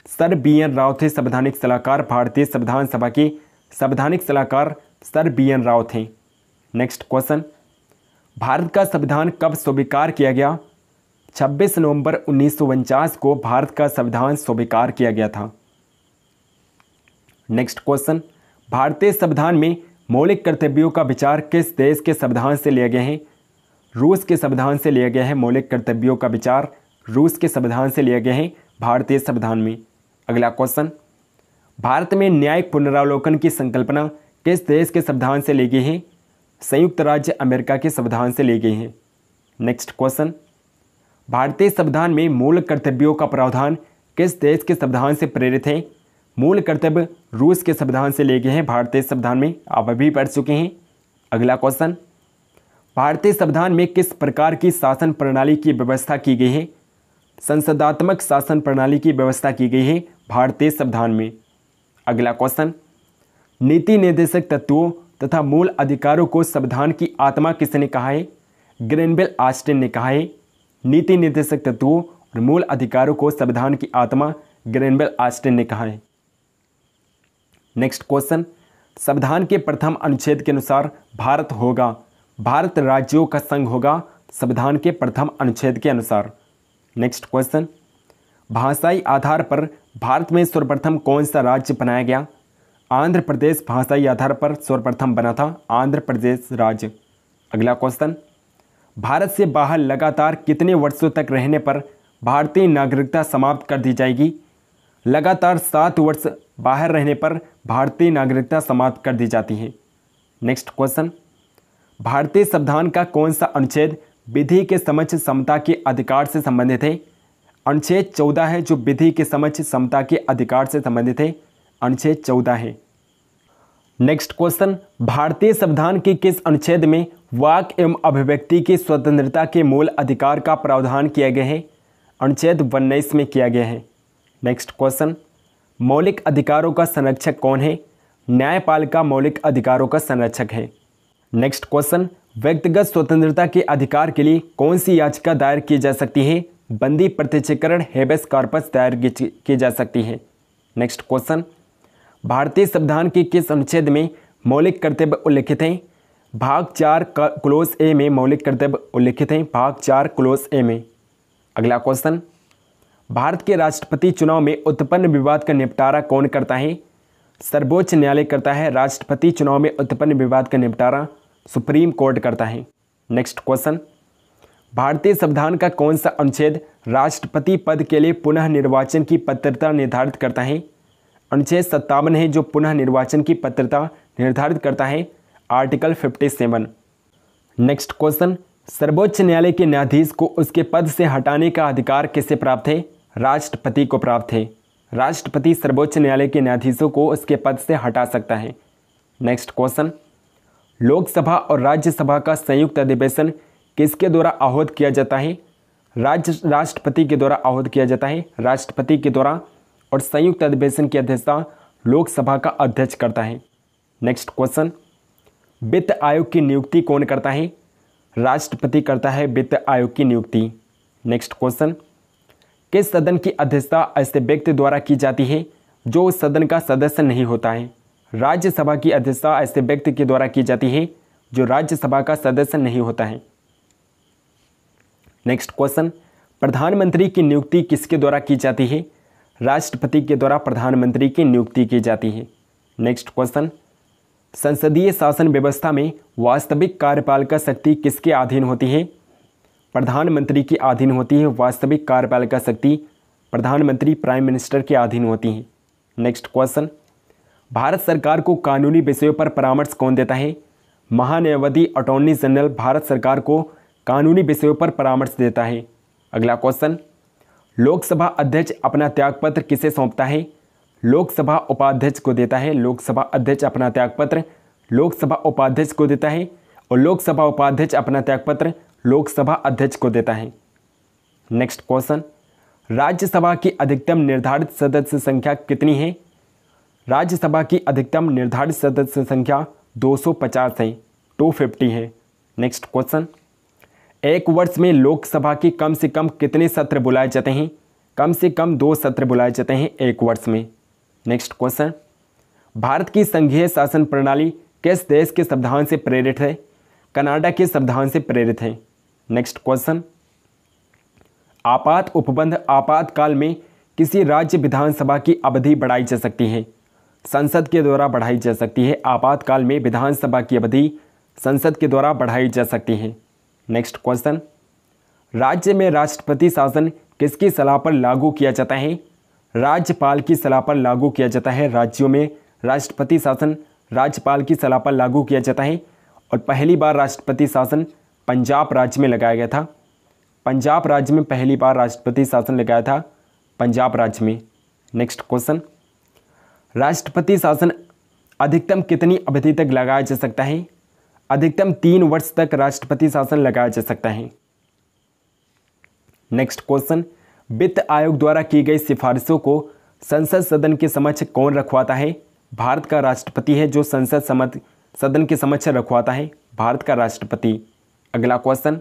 सर BN राव थे संवैधानिक सलाहकार। भारतीय संविधान सभा के संवैधानिक सलाहकार सर BN राव थे। नेक्स्ट क्वेश्चन, भारत का संविधान कब स्वीकार किया गया? 26 नवंबर 1949 को भारत का संविधान स्वीकार किया गया था। नेक्स्ट क्वेश्चन, भारतीय संविधान में मौलिक कर्तव्यों का विचार किस देश के संविधान से लिया गया है? रूस के संविधान से लिया गया है। मौलिक कर्तव्यों का विचार रूस के संविधान से लिया गया है भारतीय संविधान में। अगला क्वेश्चन, भारत में न्यायिक पुनरावलोकन की संकल्पना किस देश के संविधान से ली गई है? संयुक्त राज्य अमेरिका के संविधान से ली गई हैं। नेक्स्ट क्वेश्चन, भारतीय संविधान में मूल कर्तव्यों का प्रावधान किस देश के संविधान से प्रेरित है? मूल कर्तव्य रूस के संविधान से लिए गए हैं भारतीय संविधान में, आप अभी पढ़ चुके हैं। अगला क्वेश्चन, भारतीय संविधान में किस प्रकार की शासन प्रणाली की व्यवस्था की गई है? संसदात्मक शासन प्रणाली की व्यवस्था की गई है भारतीय संविधान में। अगला क्वेश्चन, नीति निर्देशक तत्वों तथा मूल अधिकारों को संविधान की आत्मा किसने कहा है? ग्रेनबेल ऑस्टिन ने कहा है। नीति निर्देशक तत्वों और मूल अधिकारों को संविधान की आत्मा ग्रेनबेल ऑस्टिन ने कहा है। नेक्स्ट क्वेश्चन, संविधान के प्रथम अनुच्छेद के अनुसार भारत होगा, भारत राज्यों का संघ होगा संविधान के प्रथम अनुच्छेद के अनुसार। नेक्स्ट क्वेश्चन, भाषाई आधार पर भारत में सर्वप्रथम कौन सा राज्य बनाया गया? आंध्र प्रदेश भाषाई आधार पर सर्वप्रथम बना था आंध्र प्रदेश राज्य। अगला क्वेश्चन, भारत से बाहर लगातार कितने वर्षों तक रहने पर भारतीय नागरिकता समाप्त कर दी जाएगी? लगातार 7 वर्ष बाहर रहने पर भारतीय नागरिकता समाप्त कर दी जाती है। नेक्स्ट क्वेश्चन, भारतीय संविधान का कौन सा अनुच्छेद विधि के समक्ष समता के अधिकार से संबंधित है? अनुच्छेद 14 है जो विधि के समक्ष समता के अधिकार से संबंधित है, अनुच्छेद 14 है। नेक्स्ट क्वेश्चन, भारतीय संविधान के किस अनुच्छेद में वाक एवं अभिव्यक्ति की स्वतंत्रता के मूल अधिकार का प्रावधान किया गया है? अनुच्छेद 19 में किया गया है। नेक्स्ट क्वेश्चन, मौलिक अधिकारों का संरक्षक कौन है? न्यायपालिका मौलिक अधिकारों का संरक्षक है। नेक्स्ट क्वेश्चन, व्यक्तिगत स्वतंत्रता के अधिकार के लिए कौन सी याचिका दायर की जा सकती है? बंदी प्रत्यक्षीकरण हेबेस कॉर्पस दायर की जा सकती है। नेक्स्ट क्वेश्चन, भारतीय संविधान के किस अनुच्छेद में मौलिक कर्तव्य उल्लिखित हैं? भाग 4 क्लोज ए में मौलिक कर्तव्य उल्लिखित हैं, भाग 4 क्लोज ए में। अगला क्वेश्चन, भारत के राष्ट्रपति चुनाव में उत्पन्न विवाद का निपटारा कौन करता है? सर्वोच्च न्यायालय करता है। राष्ट्रपति चुनाव में उत्पन्न विवाद का निपटारा सुप्रीम कोर्ट करता है। नेक्स्ट क्वेश्चन, भारतीय संविधान का कौन सा अनुच्छेद राष्ट्रपति पद के लिए पुनः निर्वाचन की पात्रता निर्धारित करता है? अनुच्छेद 57 है जो पुनः निर्वाचन की पात्रता निर्धारित करता है, आर्टिकल 57। नेक्स्ट क्वेश्चन, सर्वोच्च न्यायालय के न्यायाधीश को उसके पद से हटाने का अधिकार किसे प्राप्त है? राष्ट्रपति को प्राप्त है। राष्ट्रपति सर्वोच्च न्यायालय के न्यायाधीशों को उसके पद से हटा सकता है। नेक्स्ट क्वेश्चन, लोकसभा और राज्यसभा का संयुक्त अधिवेशन किसके द्वारा आहूत किया जाता है? राष्ट्रपति के द्वारा आहूत किया जाता है, राष्ट्रपति के द्वारा, और संयुक्त अधिवेशन की अध्यक्षता लोकसभा का अध्यक्ष करता है। नेक्स्ट क्वेश्चन, वित्त आयोग की नियुक्ति कौन करता है? राष्ट्रपति करता है वित्त आयोग की नियुक्ति। नेक्स्ट क्वेश्चन, किस सदन की अध्यक्षता ऐसे व्यक्ति द्वारा की जाती है जो उस सदन का सदस्य नहीं होता है? राज्यसभा की अध्यक्षता ऐसे व्यक्ति के द्वारा की जाती है जो राज्यसभा का सदस्य नहीं होता है। नेक्स्ट क्वेश्चन, प्रधानमंत्री की नियुक्ति किसके द्वारा की जाती है? राष्ट्रपति के द्वारा प्रधानमंत्री की नियुक्ति की जाती है। नेक्स्ट क्वेश्चन, संसदीय शासन व्यवस्था में वास्तविक कार्यपालिका शक्ति किसके अधीन होती है? प्रधानमंत्री के अधीन होती है। वास्तविक कार्यपालिका शक्ति प्रधानमंत्री प्राइम मिनिस्टर के अधीन होती है। नेक्स्ट क्वेश्चन, भारत सरकार को कानूनी विषयों पर परामर्श कौन देता है? महान्यायवादी अटॉर्नी जनरल भारत सरकार को कानूनी विषयों पर परामर्श देता है। अगला क्वेश्चन, लोकसभा अध्यक्ष अपना त्यागपत्र किसे सौंपता है? लोकसभा उपाध्यक्ष को देता है। लोकसभा अध्यक्ष अपना त्यागपत्र लोकसभा उपाध्यक्ष को देता है और लोकसभा उपाध्यक्ष अपना त्यागपत्र लोकसभा अध्यक्ष को देता है। नेक्स्ट क्वेश्चन, राज्यसभा की अधिकतम निर्धारित सदस्य संख्या कितनी है? राज्यसभा की अधिकतम निर्धारित सदस्य संख्या 250 है, 250 है। नेक्स्ट क्वेश्चन, एक वर्ष में लोकसभा की कम से कम कितने सत्र बुलाए जाते हैं? कम से कम 2 सत्र बुलाए जाते हैं एक वर्ष में। नेक्स्ट क्वेश्चन, भारत की संघीय शासन प्रणाली किस देश के संविधान से प्रेरित है? कनाडा के संविधान से प्रेरित है। नेक्स्ट क्वेश्चन, आपात उपबंध आपातकाल में किसी राज्य विधानसभा की अवधि बढ़ाई जा सकती है? संसद के द्वारा बढ़ाई जा सकती है। आपातकाल में विधानसभा की अवधि संसद के द्वारा बढ़ाई जा सकती है। नेक्स्ट क्वेश्चन, राज्य में राष्ट्रपति शासन किसकी सलाह पर लागू किया जाता है? राज्यपाल की सलाह पर लागू किया जाता है। राज्यों में राष्ट्रपति शासन राज्यपाल की सलाह पर लागू किया जाता है और पहली बार राष्ट्रपति शासन पंजाब राज्य में लगाया गया था। पंजाब राज्य में पहली बार राष्ट्रपति शासन लगाया था पंजाब राज्य में। नेक्स्ट क्वेश्चन, राष्ट्रपति शासन अधिकतम कितनी अवधि तक लगाया जा सकता है? अधिकतम 3 वर्ष तक राष्ट्रपति शासन लगाया जा सकता है। नेक्स्ट क्वेश्चन, वित्त आयोग द्वारा की गई सिफारिशों को संसद सदन के समक्ष कौन रखवाता है? भारत का राष्ट्रपति है जो संसद सदन के समक्ष रखवाता है, भारत का राष्ट्रपति। अगला क्वेश्चन,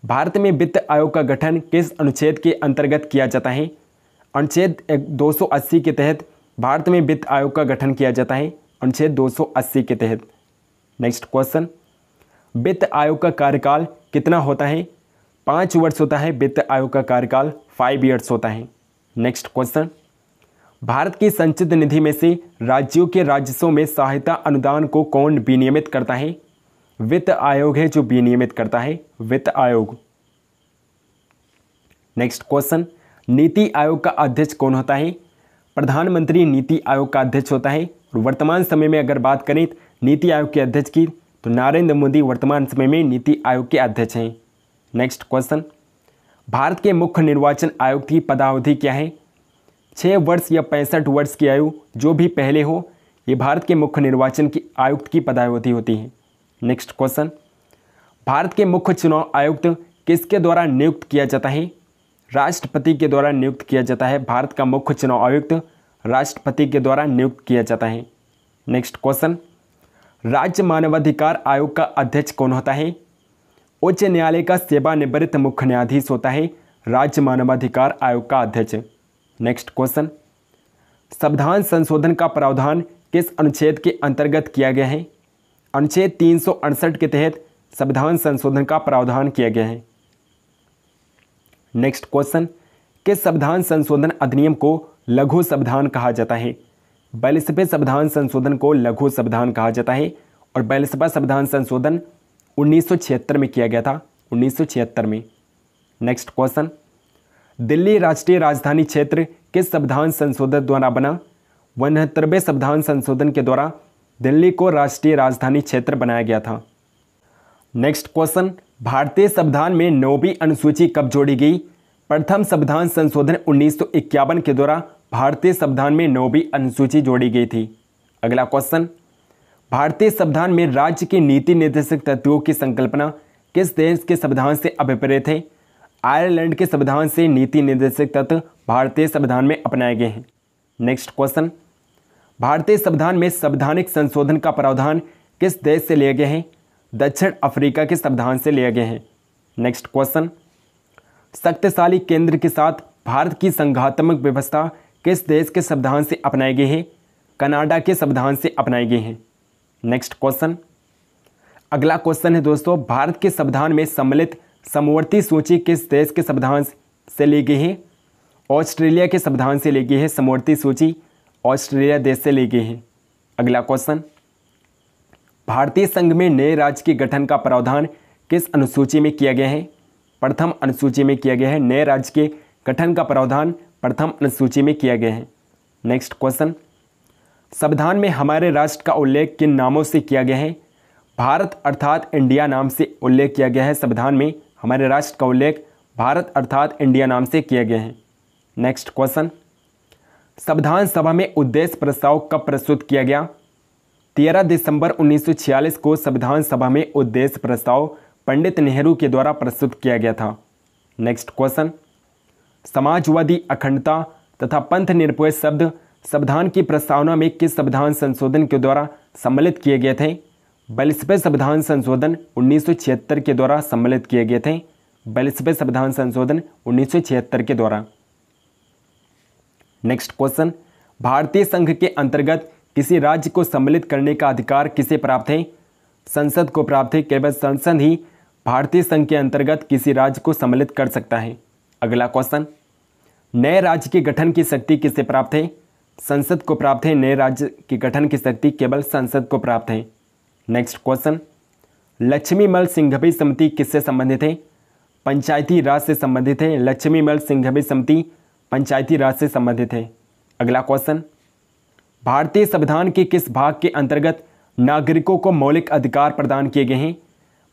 भारत में वित्त आयोग का गठन किस अनुच्छेद के अंतर्गत किया जाता है? अनुच्छेद 280 के तहत भारत में वित्त आयोग का गठन किया जाता है, अनुच्छेद 280 के तहत। नेक्स्ट क्वेश्चन, वित्त आयोग का कार्यकाल कितना होता है? 5 वर्ष होता है वित्त आयोग का कार्यकाल, 5 ईयर्स होता है। नेक्स्ट क्वेश्चन, भारत की संचित निधि में से राज्यों के राजस्व में सहायता अनुदान को कौन विनियमित करता है? वित्त आयोग है जो विनियमित करता है, वित्त आयोग। नेक्स्ट क्वेश्चन, नीति आयोग का अध्यक्ष कौन होता है? प्रधानमंत्री नीति आयोग का अध्यक्ष होता है। और वर्तमान समय में अगर बात करें नीति आयोग के अध्यक्ष की, तो नरेंद्र मोदी वर्तमान समय में नीति आयोग के अध्यक्ष हैं। नेक्स्ट क्वेश्चन, भारत के मुख्य निर्वाचन आयुक्त की पदावधि क्या है? 6 वर्ष या 65 वर्ष की आयु जो भी पहले हो, ये भारत के मुख्य निर्वाचन की आयुक्त की पदावधि होती है। नेक्स्ट क्वेश्चन, भारत के मुख्य चुनाव आयुक्त किसके द्वारा नियुक्त किया जाता है? राष्ट्रपति के द्वारा नियुक्त किया जाता है। भारत का मुख्य चुनाव आयुक्त राष्ट्रपति के द्वारा नियुक्त किया जाता है। नेक्स्ट क्वेश्चन, राज्य मानवाधिकार आयोग का अध्यक्ष कौन होता है? उच्च न्यायालय का सेवानिवृत्त मुख्य न्यायाधीश होता है राज्य मानवाधिकार आयोग का अध्यक्ष। नेक्स्ट क्वेश्चन, संविधान संशोधन का प्रावधान किस अनुच्छेद के अंतर्गत किया गया है? अनुच्छेद 368 के तहत संविधान संशोधन का प्रावधान किया गया है। नेक्स्ट क्वेश्चन, किस संविधान संशोधन अधिनियम को लघु संविधान कहा जाता है? 42वें संविधान संशोधन को लघु संविधान कहा जाता है। और 42वां संविधान संशोधन 1976 में किया गया था, 1976 में। नेक्स्ट क्वेश्चन, दिल्ली राष्ट्रीय राजधानी क्षेत्र किस संविधान संशोधन द्वारा बना? 69वें संविधान संशोधन के द्वारा दिल्ली को राष्ट्रीय राजधानी क्षेत्र बनाया गया था। नेक्स्ट क्वेश्चन, भारतीय संविधान में 9वीं अनुसूची कब जोड़ी गई? प्रथम संविधान संशोधन 1951 के द्वारा भारतीय संविधान में 9वीं अनुसूची जोड़ी गई थी। अगला क्वेश्चन, भारतीय संविधान में राज्य की नीति निर्देशक तत्वों की संकल्पना किस देश के संविधान से अभिप्रेत है? आयरलैंड के संविधान से नीति निर्देशक तत्व भारतीय संविधान में अपनाए गए हैं। नेक्स्ट क्वेश्चन, भारतीय संविधान में संवैधानिक संशोधन का प्रावधान किस देश से लिए गए हैं? दक्षिण अफ्रीका के संविधान से लिए गए हैं। नेक्स्ट क्वेश्चन, शक्तिशाली केंद्र के साथ भारत की संघात्मक व्यवस्था किस देश के संविधान से अपनाई गई है? कनाडा के संविधान से अपनाई गई है। नेक्स्ट क्वेश्चन, अगला क्वेश्चन है दोस्तों, भारत के संविधान में सम्मिलित समवर्ती सूची किस देश के संविधान से ली गई है? ऑस्ट्रेलिया के संविधान से ली गई है। समवर्ती सूची ऑस्ट्रेलिया देश से ली गई है। अगला क्वेश्चन, भारतीय संघ में नए राज्य के गठन का प्रावधान किस अनुसूची में किया गया है? प्रथम अनुसूची में किया गया है। नए राज्य के गठन का प्रावधान प्रथम अनुसूची में किया गया है। नेक्स्ट क्वेश्चन, संविधान में हमारे राष्ट्र का उल्लेख किन नामों से किया गया है? भारत अर्थात इंडिया नाम से उल्लेख किया गया है। संविधान में हमारे राष्ट्र का उल्लेख भारत अर्थात इंडिया नाम से किया गया है। नेक्स्ट क्वेश्चन, संविधान सभा में उद्देश्य प्रस्ताव कब प्रस्तुत किया गया? 13 दिसंबर 1946 को संविधान सभा में उद्देश्य प्रस्ताव पंडित नेहरू के द्वारा प्रस्तुत किया गया था। नेक्स्ट क्वेश्चन, समाजवादी अखंडता तथा पंथ निरपेक्ष शब्द संविधान की प्रस्तावना में किस संविधान संशोधन के द्वारा सम्मिलित किए गए थे? 42वें संविधान संशोधन 1976 के द्वारा सम्मिलित किए गए थे। 42वें संविधान संशोधन 1976 के द्वारा। नेक्स्ट क्वेश्चन, भारतीय संघ के अंतर्गत किसी राज्य को सम्मिलित करने का अधिकार किसे प्राप्त है? संसद को प्राप्त है। केवल संसद ही भारतीय संघ के अंतर्गत किसी राज्य को सम्मिलित कर सकता है। अगला क्वेश्चन, नए राज्य के गठन की शक्ति किसे प्राप्त है? संसद को प्राप्त है। नए राज्य के गठन की शक्ति केवल संसद को प्राप्त है। नेक्स्ट क्वेश्चन, लक्ष्मीमल सिंघवी समिति किससे संबंधित है? पंचायती राज से संबंधित है। लक्ष्मीमल सिंघवी समिति पंचायती राज से संबंधित है। अगला क्वेश्चन, भारतीय संविधान के किस भाग के अंतर्गत नागरिकों को मौलिक अधिकार प्रदान किए गए हैं।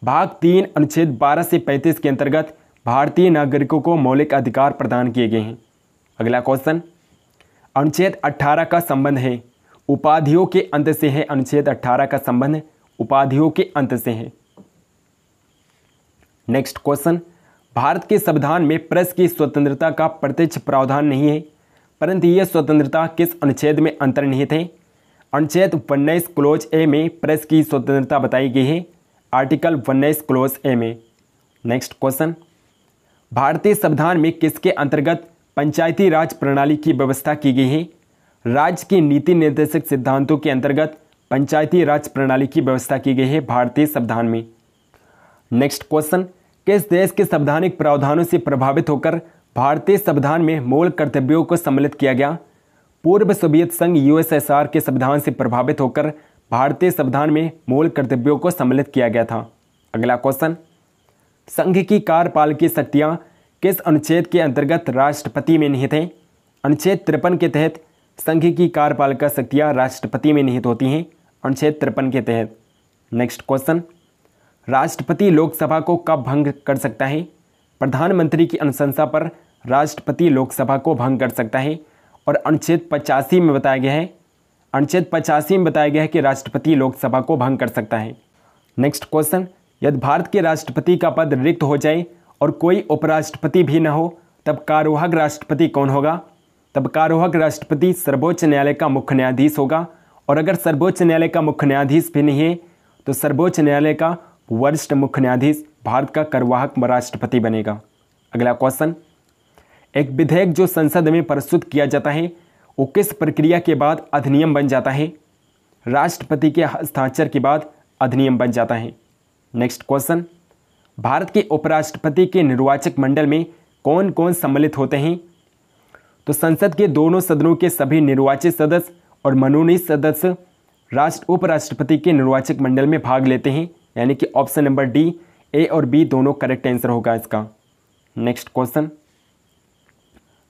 भाग 3 अनुच्छेद 12 से 35 के अंतर्गत भारतीय नागरिकों को मौलिक अधिकार प्रदान किए गए हैं। अगला क्वेश्चन, अनुच्छेद 18 का संबंध है उपाधियों के अंत से है। अनुच्छेद 18 का संबंध उपाधियों के अंत से है। नेक्स्ट क्वेश्चन, भारत के संविधान में प्रेस की स्वतंत्रता का प्रत्यक्ष प्रावधान नहीं है, परंतु यह स्वतंत्रता किस अनुच्छेद में अंतर्निहित है? अनुच्छेद 19 क्लोज ए में प्रेस की स्वतंत्रता बताई गई है, आर्टिकल 19 क्लोज ए में। नेक्स्ट क्वेश्चन, भारतीय संविधान में किसके अंतर्गत पंचायती राज प्रणाली की व्यवस्था की गई है? राज्य की नीति निर्देशक सिद्धांतों के अंतर्गत पंचायती राज प्रणाली की व्यवस्था की गई है भारतीय संविधान में। नेक्स्ट क्वेश्चन, किस देश के संवैधानिक प्रावधानों से प्रभावित होकर भारतीय संविधान में मूल कर्तव्यों को सम्मिलित किया गया? पूर्व सोवियत संघ यूएसएसआर के संविधान से प्रभावित होकर भारतीय संविधान में मूल कर्तव्यों को सम्मिलित किया गया था। अगला क्वेश्चन, संघ की कार्यपालकीय शक्तियां किस अनुच्छेद के अंतर्गत राष्ट्रपति में निहित हैं? अनुच्छेद 53 के तहत संघ की कार्यपालिका शक्तियां राष्ट्रपति में निहित होती हैं, अनुच्छेद 53 के तहत। नेक्स्ट क्वेश्चन, राष्ट्रपति लोकसभा को कब भंग कर सकता है? प्रधानमंत्री की अनुशंसा पर राष्ट्रपति लोकसभा को भंग कर सकता है और अनुच्छेद 85 में बताया गया है, अनुच्छेद 85 में बताया गया है कि राष्ट्रपति लोकसभा को भंग कर सकता है। नेक्स्ट क्वेश्चन, यदि भारत के राष्ट्रपति का पद रिक्त हो जाए और कोई उपराष्ट्रपति भी न हो तब कार्यवाहक राष्ट्रपति कौन होगा? तब कार्यवाहक राष्ट्रपति सर्वोच्च न्यायालय का मुख्य न्यायाधीश होगा, और अगर सर्वोच्च न्यायालय का मुख्य न्यायाधीश भी नहीं है तो सर्वोच्च न्यायालय का वरिष्ठ मुख्य न्यायाधीश भारत का कार्यवाहक राष्ट्रपति बनेगा। अगला क्वेश्चन, एक विधेयक जो संसद में प्रस्तुत किया जाता है वो किस प्रक्रिया के बाद अधिनियम बन जाता है? राष्ट्रपति के हस्ताक्षर के बाद अधिनियम बन जाता है। नेक्स्ट क्वेश्चन, भारत के उपराष्ट्रपति के निर्वाचक मंडल में कौन कौन सम्मिलित होते हैं? तो संसद के दोनों सदनों के सभी निर्वाचित सदस्य और मनोनीत सदस्य उपराष्ट्रपति के निर्वाचक मंडल में भाग लेते हैं, यानी कि ऑप्शन नंबर डी, ए और बी दोनों करेक्ट आंसर होगा इसका। नेक्स्ट क्वेश्चन,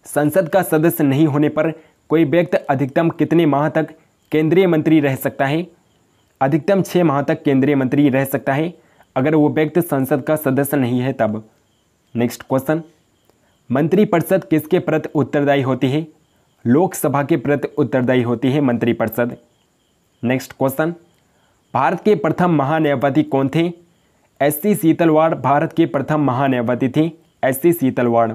संसद का सदस्य नहीं होने पर कोई व्यक्ति अधिकतम कितने माह तक केंद्रीय मंत्री रह सकता है? अधिकतम 6 माह तक केंद्रीय मंत्री रह सकता है अगर वो व्यक्ति संसद का सदस्य नहीं है तब। नेक्स्ट क्वेश्चन, मंत्रिपरिषद किसके प्रति उत्तरदायी होती है? लोकसभा के प्रति उत्तरदायी होती है मंत्रिपरिषद। नेक्स्ट क्वेश्चन, भारत के प्रथम महान्यायवादी कौन थे? एस.सी. सीतलवाड़ भारत के प्रथम महान्यायवादी थे, SC. Setalvad.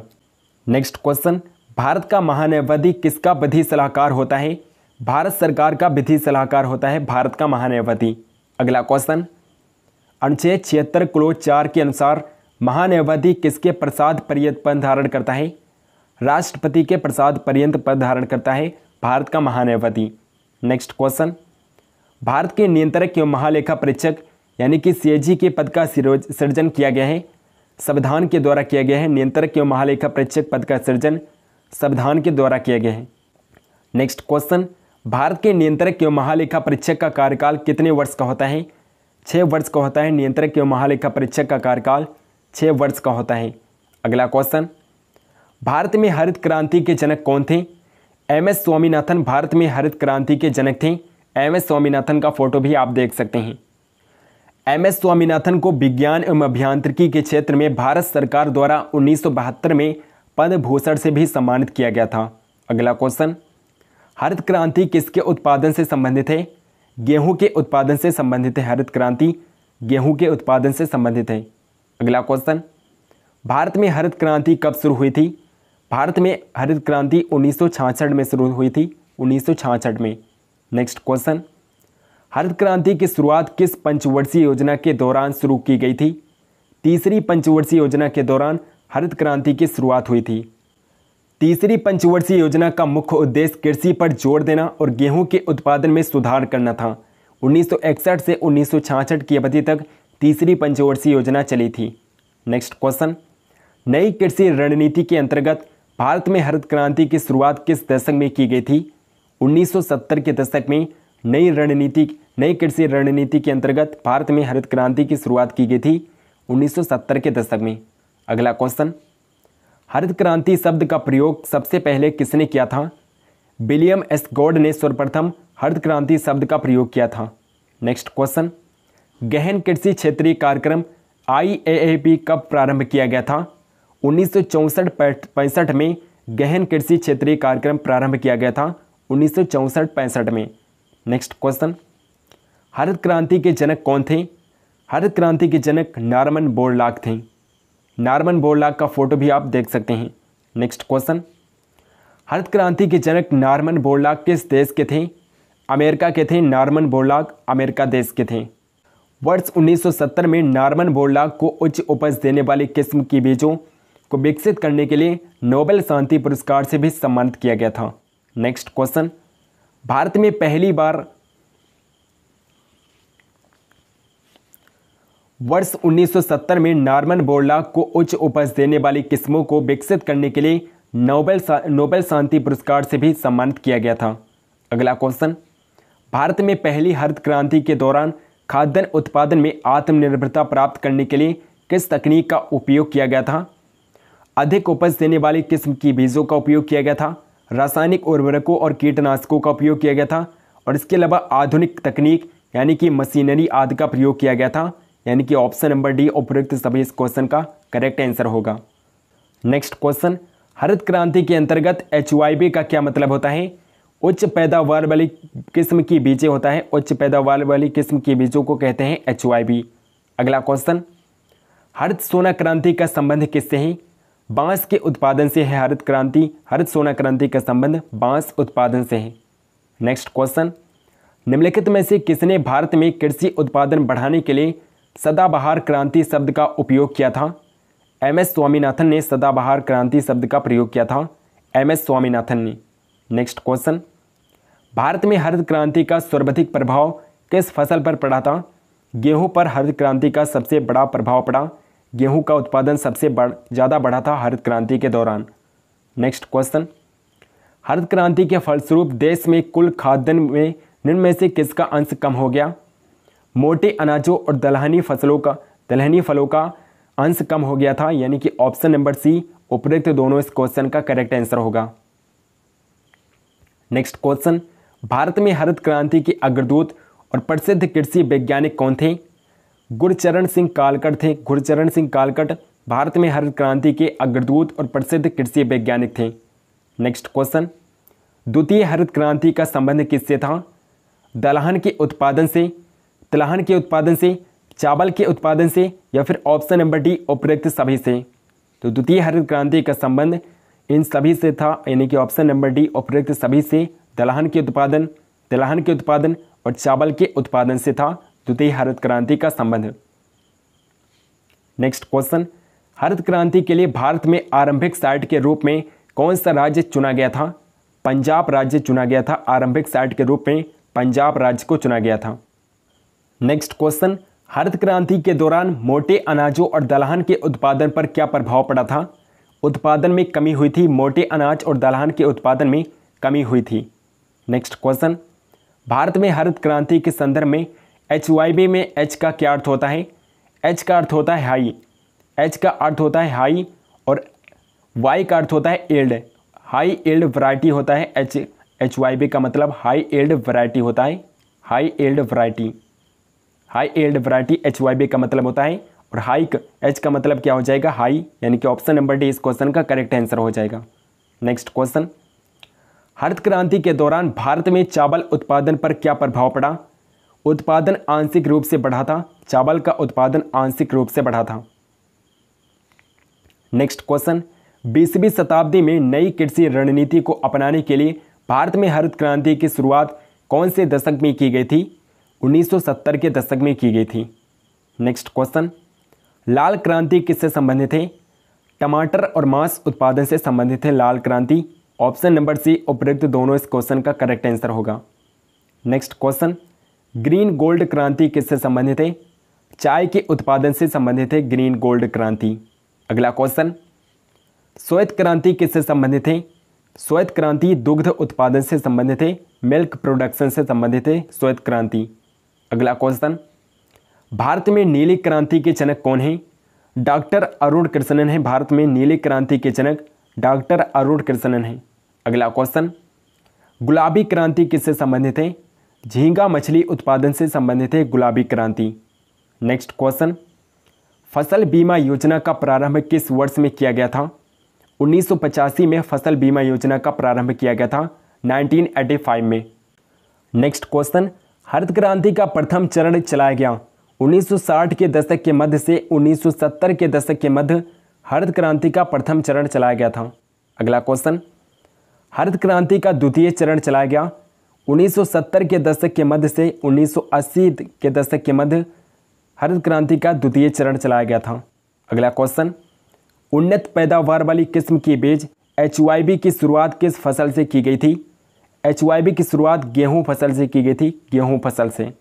Next question, Bharat का महान्यायवादी किसका विधि सलाहकार होता है? भारत सरकार का विधि सलाहकार होता है भारत का महान्यायवादी। अगला क्वेश्चन, अनुच्छेद 76 क्लोज 4 के अनुसार महान्यायवादी किसके प्रसाद पर्यंत पद धारण करता है? राष्ट्रपति के प्रसाद पर्यंत पद धारण करता है भारत का महान्यायवादी। नेक्स्ट क्वेश्चन, भारत के नियंत्रक एवं महालेखा परीक्षक यानी कि सीएजी के पद का सृजन किया गया है, संविधान के द्वारा किया गया है। नियंत्रक एवं महालेखा परीक्षक पद का सृजन संविधान के द्वारा किया गया है। नेक्स्ट क्वेश्चन, भारत के नियंत्रक एवं महालेखा परीक्षक का कार्यकाल कितने वर्ष का होता है? 6 वर्ष का होता है। नियंत्रक एवं महालेखा परीक्षक का कार्यकाल 6 वर्ष का होता है। अगला क्वेश्चन, भारत में हरित क्रांति के जनक कौन थे? एम.एस. स्वामीनाथन भारत में हरित क्रांति के जनक थे। एम.एस. स्वामीनाथन का फोटो भी आप देख सकते हैं। एम.एस. स्वामीनाथन को विज्ञान एवं अभियांत्रिकी के क्षेत्र में भारत सरकार द्वारा 1972 में पद्म भूषण से भी सम्मानित किया गया था। अगला क्वेश्चन, हरित क्रांति किसके उत्पादन से संबंधित है? गेहूं के उत्पादन से संबंधित है। हरित क्रांति गेहूं के उत्पादन से संबंधित है। अगला क्वेश्चन, भारत में हरित क्रांति कब शुरू हुई थी? भारत में हरित क्रांति 1966 में शुरू हुई थी, 1966 में। नेक्स्ट क्वेश्चन, हरित क्रांति की शुरुआत किस पंचवर्षीय योजना के दौरान शुरू की गई थी? तीसरी पंचवर्षीय योजना के दौरान हरित क्रांति की शुरुआत हुई थी। तीसरी पंचवर्षीय योजना का मुख्य उद्देश्य कृषि पर जोर देना और गेहूं के उत्पादन में सुधार करना था। 1961 से 1966 की अवधि तक तीसरी पंचवर्षीय योजना चली थी। नेक्स्ट क्वेश्चन, नई कृषि रणनीति के अंतर्गत भारत में हरित क्रांति की शुरुआत किस दशक में की गई थी? 1970 के दशक में नई कृषि रणनीति के अंतर्गत भारत में हरित क्रांति की शुरुआत की गई थी 1970 के दशक में। अगला क्वेश्चन, हरित क्रांति शब्द का प्रयोग सबसे पहले किसने किया था? विलियम एस गॉड ने सर्वप्रथम हरित क्रांति शब्द का प्रयोग किया था। नेक्स्ट क्वेश्चन, गहन कृषि क्षेत्रीय कार्यक्रम IAAP कब प्रारंभ किया गया था? 1964-65 में गहन कृषि क्षेत्रीय कार्यक्रम प्रारंभ किया गया था, 1964-65 में। नेक्स्ट क्वेश्चन, हरित क्रांति के जनक कौन थे? हरित क्रांति के जनक नॉर्मन बोरलॉग थे। नॉर्मन बोरलॉग का फोटो भी आप देख सकते हैं। नेक्स्ट क्वेश्चन, हरित क्रांति के जनक नॉर्मन बोरलॉग किस देश के थे? अमेरिका के थे। नॉर्मन बोरलॉग अमेरिका देश के थे। वर्ष 1970 में नॉर्मन बोरलॉग को उच्च उपज देने वाली किस्म की बीजों को विकसित करने के लिए नोबेल शांति पुरस्कार से भी सम्मानित किया गया था। नेक्स्ट क्वेश्चन, भारत में पहली बार वर्ष 1970 में नॉर्मन बोरलॉग को उच्च उपज देने वाली किस्मों को विकसित करने के लिए नोबेल शांति पुरस्कार से भी सम्मानित किया गया था। अगला क्वेश्चन, भारत में पहली हरित क्रांति के दौरान खाद्यान्न उत्पादन में आत्मनिर्भरता प्राप्त करने के लिए किस तकनीक का उपयोग किया गया था? अधिक उपज देने वाली किस्म की बीजों का उपयोग किया गया था, रासायनिक उर्वरकों और कीटनाशकों का उपयोग किया गया था, और इसके अलावा आधुनिक तकनीक यानी कि मशीनरी आदि का प्रयोग किया गया था। यानी कि ऑप्शन नंबर डी उपयुक्त सभी इस क्वेश्चन का करेक्ट आंसर होगा। नेक्स्ट क्वेश्चन, हरित क्रांति के अंतर्गत HYB का क्या मतलब होता है? उच्च पैदावार वाली किस्म की बीजें होता है। उच्च पैदावार वाली किस्म की बीजों को कहते हैं HYB। अगला क्वेश्चन, हरित सोना क्रांति का संबंध किससे है? बांस के उत्पादन से है हरित क्रांति। हरित सोना क्रांति का संबंध बांस उत्पादन से है। नेक्स्ट क्वेश्चन, निम्नलिखित में से किसने भारत में कृषि उत्पादन बढ़ाने के लिए सदाबहार क्रांति शब्द का उपयोग किया था? MS स्वामीनाथन ने सदाबहार क्रांति शब्द का प्रयोग किया था। MS स्वामीनाथन ने। नेक्स्ट क्वेश्चन, भारत में हरित क्रांति का सर्वाधिक प्रभाव किस फसल पर पड़ा था? गेहूं पर हरित क्रांति का सबसे बड़ा प्रभाव पड़ा। गेहूं का उत्पादन सबसे ज़्यादा बढ़ा था हरित क्रांति के दौरान। नेक्स्ट क्वेश्चन, हरित क्रांति के फलस्वरूप देश में कुल खाद्यान्न में निम्न में से किसका अंश कम हो गया? मोटे अनाजों और दलहनी फलों का अंश कम हो गया था। यानी कि ऑप्शन नंबर सी उपयुक्त दोनों इस क्वेश्चन का करेक्ट आंसर होगा। नेक्स्ट क्वेश्चन, भारत में हरित क्रांति के अग्रदूत और प्रसिद्ध कृषि वैज्ञानिक कौन थे? गुरचरण सिंह कालकट थे। गुरचरण सिंह कालकट भारत में हरित क्रांति के अग्रदूत और प्रसिद्ध कृषि वैज्ञानिक थे। नेक्स्ट क्वेश्चन, द्वितीय हरित क्रांति का संबंध किससे था? दलहन के उत्पादन से, तिलहन के उत्पादन से, चावल के उत्पादन से, या फिर ऑप्शन नंबर डी उपयुक्त सभी से। तो द्वितीय हरित क्रांति का संबंध इन सभी से था। यानी कि ऑप्शन नंबर डी उपयुक्त सभी से दलहन के उत्पादन और चावल के उत्पादन से था द्वितीय हरित क्रांति का संबंध। नेक्स्ट क्वेश्चन, हरित क्रांति के लिए भारत में आरंभिक साइट के रूप में कौन सा राज्य चुना गया था? पंजाब राज्य चुना गया था। आरंभिक साइट के रूप में पंजाब राज्य को चुना गया था। नेक्स्ट क्वेश्चन, हरित क्रांति के दौरान मोटे अनाजों और दलहन के उत्पादन पर क्या प्रभाव पड़ा था? उत्पादन में कमी हुई थी। मोटे अनाज और दलहन के उत्पादन में कमी हुई थी। नेक्स्ट क्वेश्चन, भारत में हरित क्रांति के संदर्भ में HYB में H का क्या अर्थ होता है? H का अर्थ होता है हाई। H का अर्थ होता है हाई और Y का अर्थ होता है एल्ड। हाई एल्ड वैरायटी होता है HYB का मतलब हाई एल्ड वैरायटी होता है। हाई एल्ड वैरायटी HYB का मतलब होता है। और हाई H का मतलब क्या हो जाएगा? हाई। यानी कि ऑप्शन नंबर डी इस क्वेश्चन का करेक्ट आंसर हो जाएगा। नेक्स्ट क्वेश्चन, हरित क्रांति के दौरान भारत में चावल उत्पादन पर क्या प्रभाव पड़ा? उत्पादन आंशिक रूप से बढ़ा था। चावल का उत्पादन आंशिक रूप से बढ़ा था। नेक्स्ट क्वेश्चन, 20वीं शताब्दी में नई कृषि रणनीति को अपनाने के लिए भारत में हरित क्रांति की शुरुआत कौन से दशक में की गई थी? 1970 के दशक में की गई थी। नेक्स्ट क्वेश्चन, लाल क्रांति किससे संबंधित है? टमाटर और मांस उत्पादन से संबंधित है लाल क्रांति। ऑप्शन नंबर सी उपयुक्त दोनों इस क्वेश्चन का करेक्ट आंसर होगा। नेक्स्ट क्वेश्चन, ग्रीन गोल्ड क्रांति किससे संबंधित है? चाय के उत्पादन से संबंधित है ग्रीन गोल्ड क्रांति। अगला क्वेश्चन, श्वेत क्रांति किससे संबंधित है? श्वेत क्रांति दुग्ध उत्पादन से संबंधित है। मिल्क प्रोडक्शन से संबंधित है श्वेत क्रांति। अगला क्वेश्चन, भारत में नीली क्रांति के जनक कौन हैं? डॉक्टर अरुण कृष्णन है। भारत में नीली क्रांति के जनक डॉक्टर अरुण कृष्णन है। अगला क्वेश्चन, गुलाबी क्रांति किससे संबंधित है? झींगा मछली उत्पादन से संबंधित है गुलाबी क्रांति। नेक्स्ट क्वेश्चन, फसल बीमा योजना का प्रारंभ किस वर्ष में किया गया था? 1985 में फसल बीमा योजना का प्रारंभ किया गया था 1985 में। नेक्स्ट क्वेश्चन, हरित क्रांति का प्रथम चरण चलाया गया 1960 के दशक के मध्य से 1970 के दशक के मध्य हरित क्रांति का प्रथम चरण चलाया गया था। अगला क्वेश्चन, हरित क्रांति का द्वितीय चरण चलाया गया 1970 के दशक के मध्य से 1980 के दशक के मध्य हरित क्रांति का द्वितीय चरण चलाया गया था। अगला क्वेश्चन, उन्नत पैदावार वाली किस्म की बीज HYB की शुरुआत किस फसल से की गई थी? HYB की शुरुआत गेहूं फसल से की गई थी, गेहूं फसल से।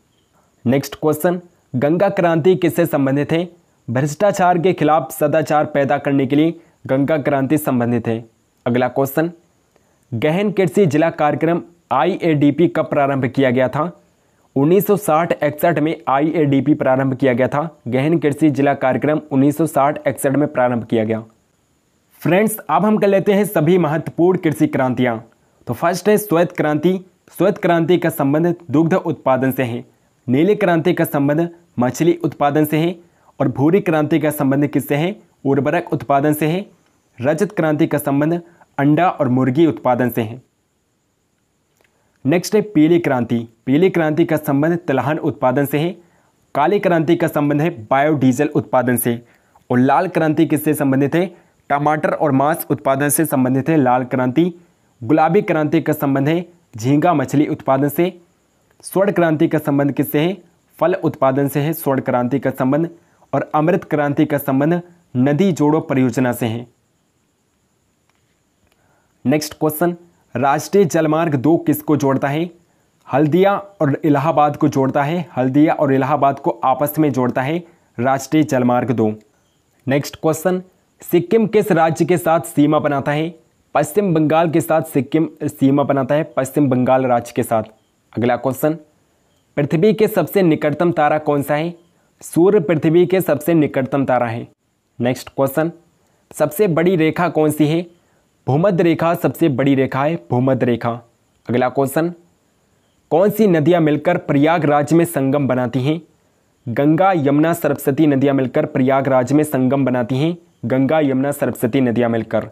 नेक्स्ट क्वेश्चन, गंगा क्रांति किससे संबंधित है? भ्रष्टाचार के खिलाफ सदाचार पैदा करने के लिए गंगा क्रांति संबंधित है। अगला क्वेश्चन, गहन कृषि जिला कार्यक्रम IADP कब प्रारंभ किया गया था? 1960-61 में IADP प्रारंभ किया गया था। गहन कृषि जिला कार्यक्रम 1960-61 में प्रारंभ किया गया। फ्रेंड्स, अब हम कर लेते हैं सभी महत्वपूर्ण कृषि क्रांतियां। तो फर्स्ट है श्वेत क्रांति। श्वेत क्रांति का संबंध दुग्ध उत्पादन से है। नीली क्रांति का संबंध मछली उत्पादन से है और भूरी क्रांति का संबंध किससे है? उर्वरक उत्पादन से है। रजत क्रांति का संबंध अंडा और मुर्गी उत्पादन से है। नेक्स्ट है पीली क्रांति। पीली क्रांति का संबंध तिलहन उत्पादन से है। काली क्रांति का संबंध है बायोडीजल उत्पादन से। और लाल क्रांति किससे संबंधित है? टमाटर और मांस उत्पादन से संबंधित है लाल क्रांति। गुलाबी क्रांति का संबंध है झींगा मछली उत्पादन से। स्वर्ण क्रांति का संबंध किससे है? फल उत्पादन से है स्वर्ण क्रांति का संबंध। और अमृत क्रांति का संबंध नदी जोड़ो परियोजना से है। नेक्स्ट क्वेश्चन, राष्ट्रीय जलमार्ग 2 किसको जोड़ता है? हल्दिया और इलाहाबाद को जोड़ता है। हल्दिया और इलाहाबाद को आपस में जोड़ता है राष्ट्रीय जलमार्ग 2। नेक्स्ट क्वेश्चन, सिक्किम किस राज्य के साथ सीमा बनाता है? पश्चिम बंगाल के साथ सिक्किम सीमा बनाता है, पश्चिम बंगाल राज्य के साथ। अगला क्वेश्चन, पृथ्वी के सबसे निकटतम तारा कौन सा है? सूर्य पृथ्वी के सबसे निकटतम तारा है। नेक्स्ट क्वेश्चन, सबसे बड़ी रेखा कौन सी है? भूमध्य रेखा सबसे बड़ी रेखा है, भूमध्य रेखा। अगला क्वेश्चन, कौन सी नदियां मिलकर प्रयागराज में संगम बनाती हैं? गंगा यमुना सरस्वती नदियां मिलकर प्रयागराज में संगम बनाती हैं, गंगा यमुना सरस्वती नदियां मिलकर।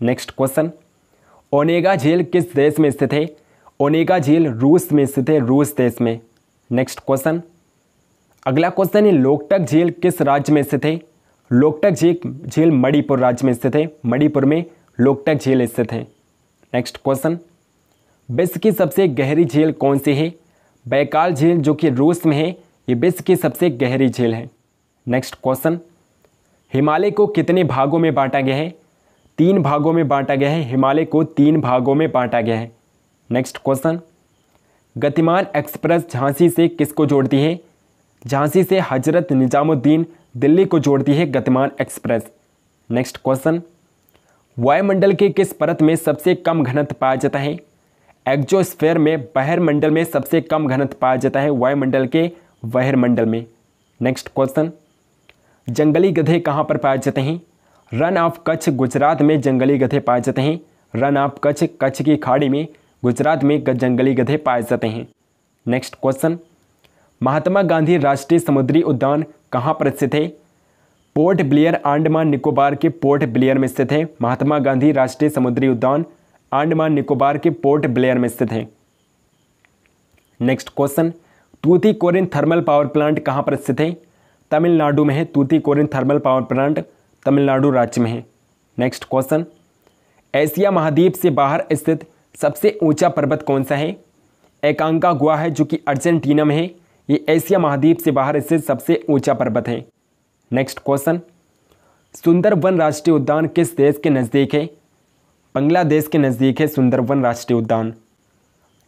नेक्स्ट क्वेश्चन, ओनेगा झील किस देश में स्थित है? ओनेगा झील रूस में स्थित है, रूस देश में। नेक्स्ट क्वेश्चन, अगला क्वेश्चन है लोकटक झील किस राज्य में स्थित है? लोकटक झील मणिपुर राज्य में स्थित है, मणिपुर में लोकटक झील स्थित है। नेक्स्ट क्वेश्चन, विश्व की सबसे गहरी झील कौन सी है? बैकाल झील जो कि रूस में है, ये विश्व की सबसे गहरी झील है। नेक्स्ट क्वेश्चन, हिमालय को कितने भागों में बांटा गया है? 3 भागों में बांटा गया है, हिमालय को 3 भागों में बांटा गया है। नेक्स्ट क्वेश्चन, गतिमान एक्सप्रेस झांसी से किसको जोड़ती है? झांसी से हजरत निजामुद्दीन दिल्ली को जोड़ती है गतिमान एक्सप्रेस। नेक्स्ट क्वेश्चन, वायुमंडल के किस परत में सबसे कम घनत्व पाया जाता है? एक्सोस्फीयर में, बहिर्मंडल में सबसे कम घनत्व पाया जाता है वायुमंडल के बहिर्मंडल में। नेक्स्ट क्वेश्चन, जंगली गधे कहाँ पर पाए जाते हैं? रन ऑफ कच्छ गुजरात में जंगली गधे पाए जाते हैं। रन ऑफ कच्छ, कच्छ की खाड़ी में, गुजरात में जंगली गधे पाए जाते हैं। नेक्स्ट क्वेश्चन, महात्मा गांधी राष्ट्रीय समुद्री उद्यान कहाँ पर स्थित है? पोर्ट ब्लेयर, अंडमान निकोबार के पोर्ट ब्लेयर में स्थित है। महात्मा गांधी राष्ट्रीय समुद्री उद्यान अंडमान निकोबार के पोर्ट ब्लेयर में स्थित है। Next question, Tuticorin thermal power plant कहाँ पर स्थित है? तमिलनाडु में है। Tuticorin thermal power plant Tamil Nadu राज्य में है। नेक्स्ट क्वेश्चन, एशिया महाद्वीप से बाहर स्थित सबसे ऊंचा पर्वत कौन सा है? एकांकागुआ है जो कि अर्जेंटीना में है। ये एशिया महाद्वीप से बाहर स्थित सबसे ऊंचा पर्वत है। नेक्स्ट क्वेश्चन, सुंदरवन राष्ट्रीय उद्यान किस देश के नज़दीक है? बांग्लादेश के नज़दीक है सुंदरवन राष्ट्रीय उद्यान।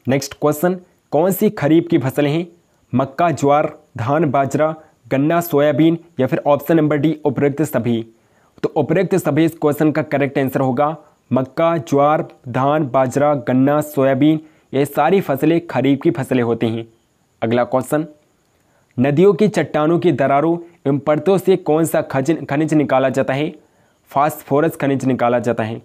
नेक्स्ट क्वेश्चन, कौन सी खरीफ की फसलें हैं? मक्का, ज्वार, धान, बाजरा, गन्ना, सोयाबीन या फिर ऑप्शन नंबर डी उपरोक्त सभी? तो उपरोक्त सभी इस क्वेश्चन का करेक्ट आंसर होगा। मक्का, ज्वार, धान, बाजरा, गन्ना, सोयाबीन, ये सारी फसलें खरीफ की फसलें होती हैं। अगला क्वेश्चन, नदियों की चट्टानों की दरारों एवं परतों से कौन सा खनिज निकाला जाता है? फास्फोरस खनिज निकाला जाता है।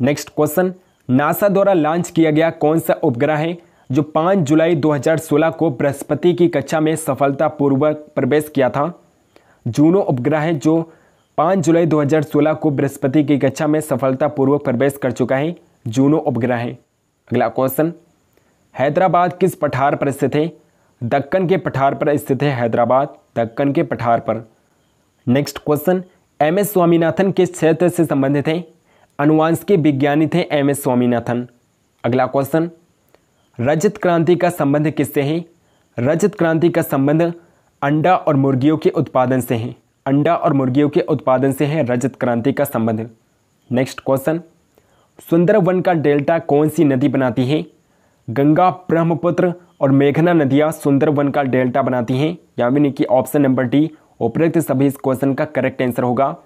नेक्स्ट क्वेश्चन, नासा द्वारा लॉन्च किया गया कौन सा उपग्रह है जो 5 जुलाई 2016 को बृहस्पति की कक्षा में सफलतापूर्वक प्रवेश किया था। जूनो उपग्रह है जो 5 जुलाई 2016 को बृहस्पति की कक्षा में सफलतापूर्वक प्रवेश कर चुका है, जूनो उपग्रह है। अगला क्वेश्चन, हैदराबाद किस पठार पर स्थित है? दक्कन के पठार पर स्थित है हैदराबाद, दक्कन के पठार पर। Next question, MS. स्वामीनाथन किस क्षेत्र से संबंधित हैं? अनुवांशिकी विज्ञानी थे एम.एस. स्वामीनाथन। अगला क्वेश्चन, रजत क्रांति का संबंध किससे है? रजत क्रांति का संबंध अंडा और मुर्गियों के उत्पादन से है, अंडा और मुर्गियों के उत्पादन से है रजत क्रांति का संबंध। नेक्स्ट क्वेश्चन, सुंदरवन का डेल्टा कौन सी नदी बनाती है? गंगा, ब्रह्मपुत्र और मेघना नदियां सुंदरवन का डेल्टा बनाती हैं, यानी कि ऑप्शन नंबर डी उपरोक्त सभी इस क्वेश्चन का करेक्ट आंसर होगा।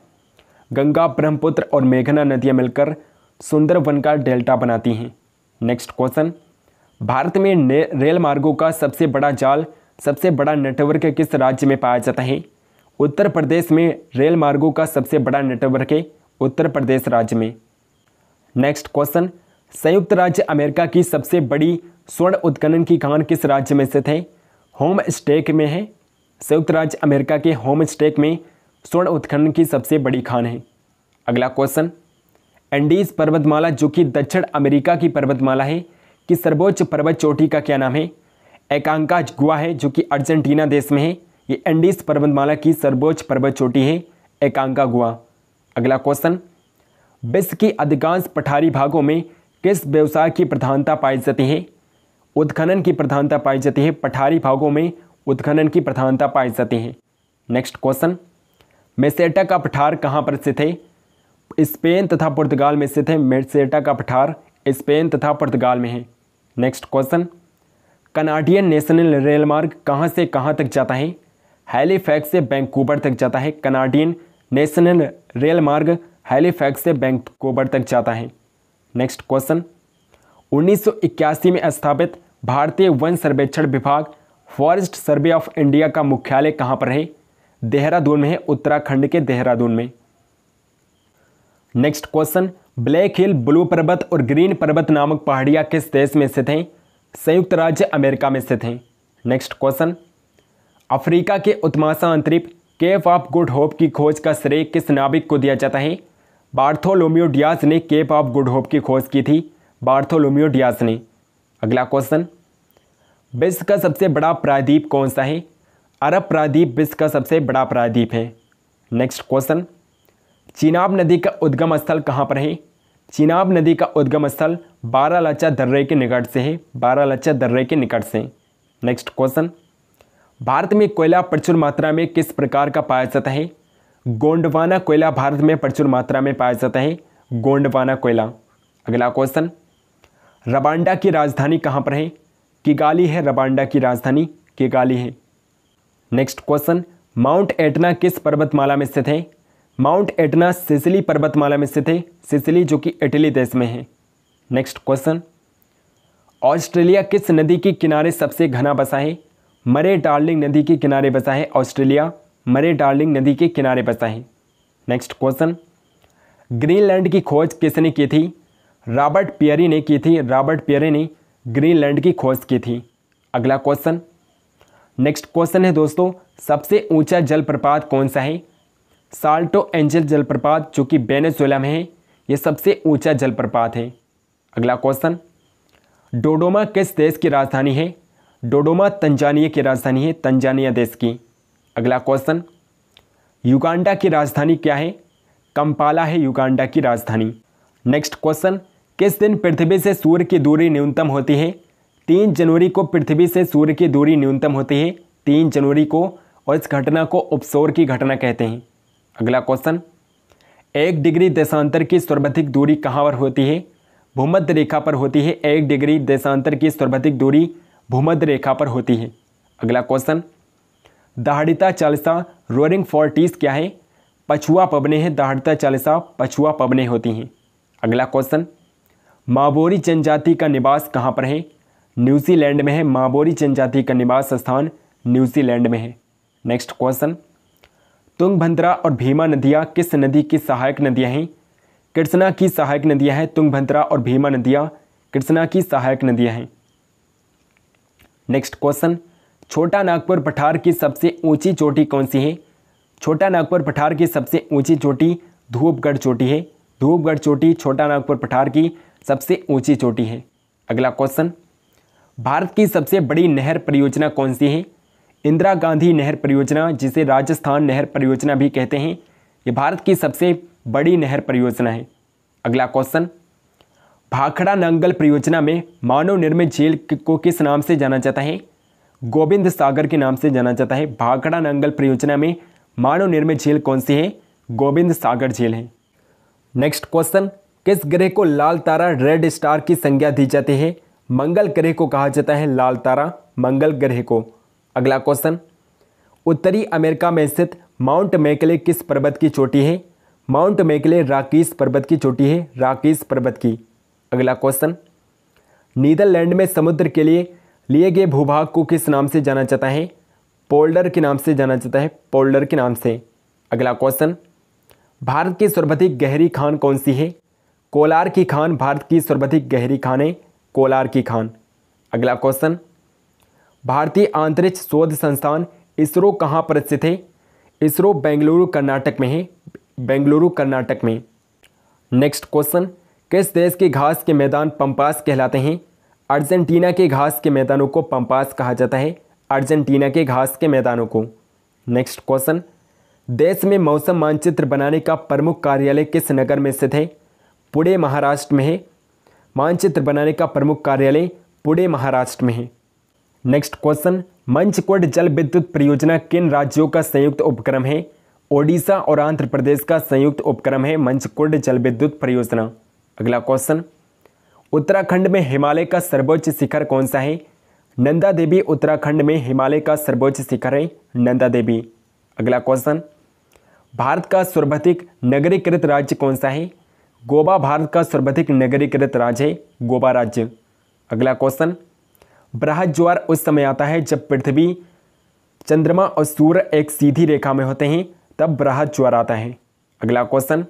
गंगा, ब्रह्मपुत्र और मेघना नदियां मिलकर सुंदरवन का डेल्टा बनाती हैं। नेक्स्ट क्वेश्चन, भारत में रेल मार्गों का सबसे बड़ा जाल, सबसे बड़ा नेटवर्क किस राज्य में पाया जाता है? उत्तर प्रदेश में रेल मार्गों का सबसे बड़ा नेटवर्क है उत्तर प्रदेश राज्य में। नेक्स्ट क्वेश्चन, संयुक्त राज्य अमेरिका की सबसे बड़ी स्वर्ण उत्खनन की खान किस राज्य में स्थित है? होम स्टेक में है। संयुक्त राज्य अमेरिका के होम स्टेक में स्वर्ण उत्खनन की सबसे बड़ी खान है। अगला क्वेश्चन, एंडीज पर्वतमाला जो कि दक्षिण अमेरिका की पर्वतमाला है कि सर्वोच्च पर्वत चोटी का क्या नाम है? एकांकागुआ है जो कि अर्जेंटीना देश में है। ये एंडीज पर्वतमाला की सर्वोच्च पर्वत चोटी है एकांकागुआ। अगला क्वेश्चन, विश्व की अधिकांश पठारी भागों में किस व्यवसाय की प्रधानता पाई जाती है? उत्खनन की प्रधानता पाई जाती है। पठारी भागों में उत्खनन की प्रधानता पाई जाती है। नेक्स्ट क्वेश्चन, मेसेटा का पठार कहाँ पर स्थित है? स्पेन तथा पुर्तगाल में स्थित है। मेसेटा का पठार स्पेन तथा पुर्तगाल में है। Next question, Canadian national rail मार्ग कहाँ से कहाँ तक जाता है? हैलीफैक्स से वैंकूवर तक जाता है। कनाडियन नेशनल रेल मार्ग हैलीफैक्स से वैंकूवर तक जाता है। नेक्स्ट क्वेश्चन, 1981 में स्थापित भारतीय वन सर्वेक्षण विभाग फॉरेस्ट सर्वे ऑफ इंडिया का मुख्यालय कहाँ पर है? देहरादून में है, उत्तराखंड के देहरादून में। नेक्स्ट क्वेश्चन, ब्लैक हिल, ब्लू पर्वत और ग्रीन पर्वत नामक पहाड़ियाँ किस देश में स्थित हैं? संयुक्त राज्य अमेरिका में स्थित हैं। नेक्स्ट क्वेश्चन, अफ्रीका के उत्मासा अंतरिप केप ऑफ गुड होप की खोज का श्रेय किस नाविक को दिया जाता है? बार्थोलोम्यू डियाज ने केप ऑफ गुड होप की खोज की थी, बार्थोलोम्यू डियाज ने। अगला क्वेश्चन, विश्व का सबसे बड़ा प्रायद्वीप कौन सा है? अरब प्रायद्वीप विश्व का सबसे बड़ा प्रायद्वीप है। नेक्स्ट क्वेश्चन, चिनाब नदी का उद्गम स्थल कहाँ पर है? चिनाब नदी का उद्गम स्थल बारालाचा दर्रे के निकट से है, बारालाचा दर्रे के निकट से। नेक्स्ट क्वेश्चन, भारत में कोयला प्रचुर मात्रा में किस प्रकार का पाया जाता है? गोंडवाना कोयला भारत में प्रचुर मात्रा में पाया जाता है, गोंडवाना कोयला। अगला क्वेश्चन, रवांडा की राजधानी कहाँ पर है? किगाली है, रवांडा की राजधानी किगाली है। नेक्स्ट क्वेश्चन, माउंट एटना किस पर्वतमाला में स्थित है? माउंट एटना सिसिली पर्वतमाला में स्थित है, सिसिली जो कि इटली देश में है। नेक्स्ट क्वेश्चन, ऑस्ट्रेलिया किस नदी के किनारे सबसे घना बसा है? मरे डार्लिंग नदी के किनारे बसा है ऑस्ट्रेलिया, मरे डार्लिंग नदी के किनारे बसा है। नेक्स्ट क्वेश्चन, ग्रीनलैंड की खोज किसने की थी? रॉबर्ट पियरी ने की थी, रॉबर्ट पियरी ने ग्रीनलैंड की खोज की थी। अगला क्वेश्चन, नेक्स्ट क्वेश्चन है दोस्तों, सबसे ऊंचा जलप्रपात कौन सा है? साल्टो एंजल जलप्रपात जो कि वेनेजुएला में है, यह सबसे ऊंचा जलप्रपात है। अगला क्वेश्चन, डोडोमा किस देश की राजधानी है? डोडोमा तंजानिया की राजधानी है, तंजानिया देश की। अगला क्वेश्चन, युगांडा की राजधानी क्या है? कंपाला है युगांडा की राजधानी। नेक्स्ट क्वेश्चन, किस दिन पृथ्वी से सूर्य की दूरी न्यूनतम होती है? 3 जनवरी को पृथ्वी से सूर्य की दूरी न्यूनतम होती है, 3 जनवरी को, और इस घटना को उपसौर की घटना कहते हैं। अगला क्वेश्चन, 1 डिग्री देशांतर की सर्वाधिक दूरी कहाँ पर होती है? भूमध्य रेखा पर होती है। 1 डिग्री देशांतर की सर्वाधिक दूरी भूमध्य रेखा पर होती है। अगला क्वेश्चन, दहाड़िता चालीसा रोरिंग फोर्टीज क्या है? पछुआ पवने हैं, दहाड़िता चालीसा पछुआ पवने होती हैं। अगला क्वेश्चन, मावोरी जनजाति का निवास कहाँ पर है? न्यूजीलैंड में है, मावोरी जनजाति का निवास स्थान न्यूजीलैंड में है। नेक्स्ट क्वेश्चन, तुंगभद्रा और भीमा नदियाँ किस नदी की सहायक नदियाँ हैं? कृष्णा की सहायक नदियाँ हैं, तुंगभद्रा और भीमा नदियाँ कृष्णा की सहायक नदियाँ हैं। नेक्स्ट क्वेश्चन, छोटा नागपुर पठार की सबसे ऊंची चोटी कौन सी है? छोटा नागपुर पठार की सबसे ऊंची चोटी धूपगढ़ चोटी है। धूपगढ़ चोटी छोटा नागपुर पठार की सबसे ऊंची चोटी है। अगला क्वेश्चन, भारत की सबसे बड़ी नहर परियोजना कौन सी है? इंदिरा गांधी नहर परियोजना, जिसे राजस्थान नहर परियोजना भी कहते हैं, ये भारत की सबसे बड़ी नहर परियोजना है। अगला क्वेश्चन, भाखड़ा नांगल परियोजना में मानव निर्मित झील को किस नाम से जाना जाता है? गोविंद सागर के नाम से जाना जाता है। भाखड़ा नांगल परियोजना में मानव निर्मित झील कौन सी है? गोविंद सागर झील है। नेक्स्ट क्वेश्चन, किस ग्रह को लाल तारा रेड स्टार की संज्ञा दी जाती है? मंगल ग्रह को कहा जाता है लाल तारा, मंगल ग्रह को। अगला क्वेश्चन, उत्तरी अमेरिका में स्थित माउंट मैकले किस पर्वत की चोटी है? माउंट मैकले रॉकीज पर्वत की चोटी है, रॉकीज पर्वत की। अगला क्वेश्चन, नीदरलैंड में समुद्र के लिए गए भूभाग को किस नाम से जाना जाता है? पोल्डर के नाम से जाना जाता है, पोल्डर के नाम से। अगला क्वेश्चन, भारत की सर्वाधिक गहरी खान कौन सी है? कोलार की खान भारत की सर्वाधिक गहरी खान है, कोलार की खान। अगला क्वेश्चन, भारतीय अंतरिक्ष शोध संस्थान इसरो कहाँ पर स्थित है? इसरो बेंगलुरु कर्नाटक में है, बेंगलुरु कर्नाटक में। नेक्स्ट क्वेश्चन, किस देश के घास के मैदान पंपास कहलाते हैं? अर्जेंटीना के घास के मैदानों को पंपास कहा जाता है, अर्जेंटीना के घास के मैदानों को। नेक्स्ट क्वेश्चन, देश में मौसम मानचित्र बनाने का प्रमुख कार्यालय किस नगर में स्थित है? पुणे महाराष्ट्र में है। मानचित्र बनाने का प्रमुख कार्यालय पुणे महाराष्ट्र में है। नेक्स्ट क्वेश्चन, मंचकुंड जल विद्युत परियोजना किन राज्यों का संयुक्त उपक्रम है? ओडिशा और आंध्र प्रदेश का संयुक्त उपक्रम है मंचकुंड जल विद्युत परियोजना। अगला क्वेश्चन, उत्तराखंड में हिमालय का सर्वोच्च शिखर कौन सा है? नंदा देवी उत्तराखंड में हिमालय का सर्वोच्च शिखर है, नंदा देवी। अगला क्वेश्चन, भारत का सर्वाधिक नगरीकृत राज्य कौन सा है? गोवा भारत का सर्वाधिक नगरीकृत राज्य है, गोवा राज्य। अगला क्वेश्चन, बृहद ज्वार उस समय आता है जब पृथ्वी, चंद्रमा और सूर्य एक सीधी रेखा में होते हैं, तब बृहद ज्वार आता है। अगला क्वेश्चन,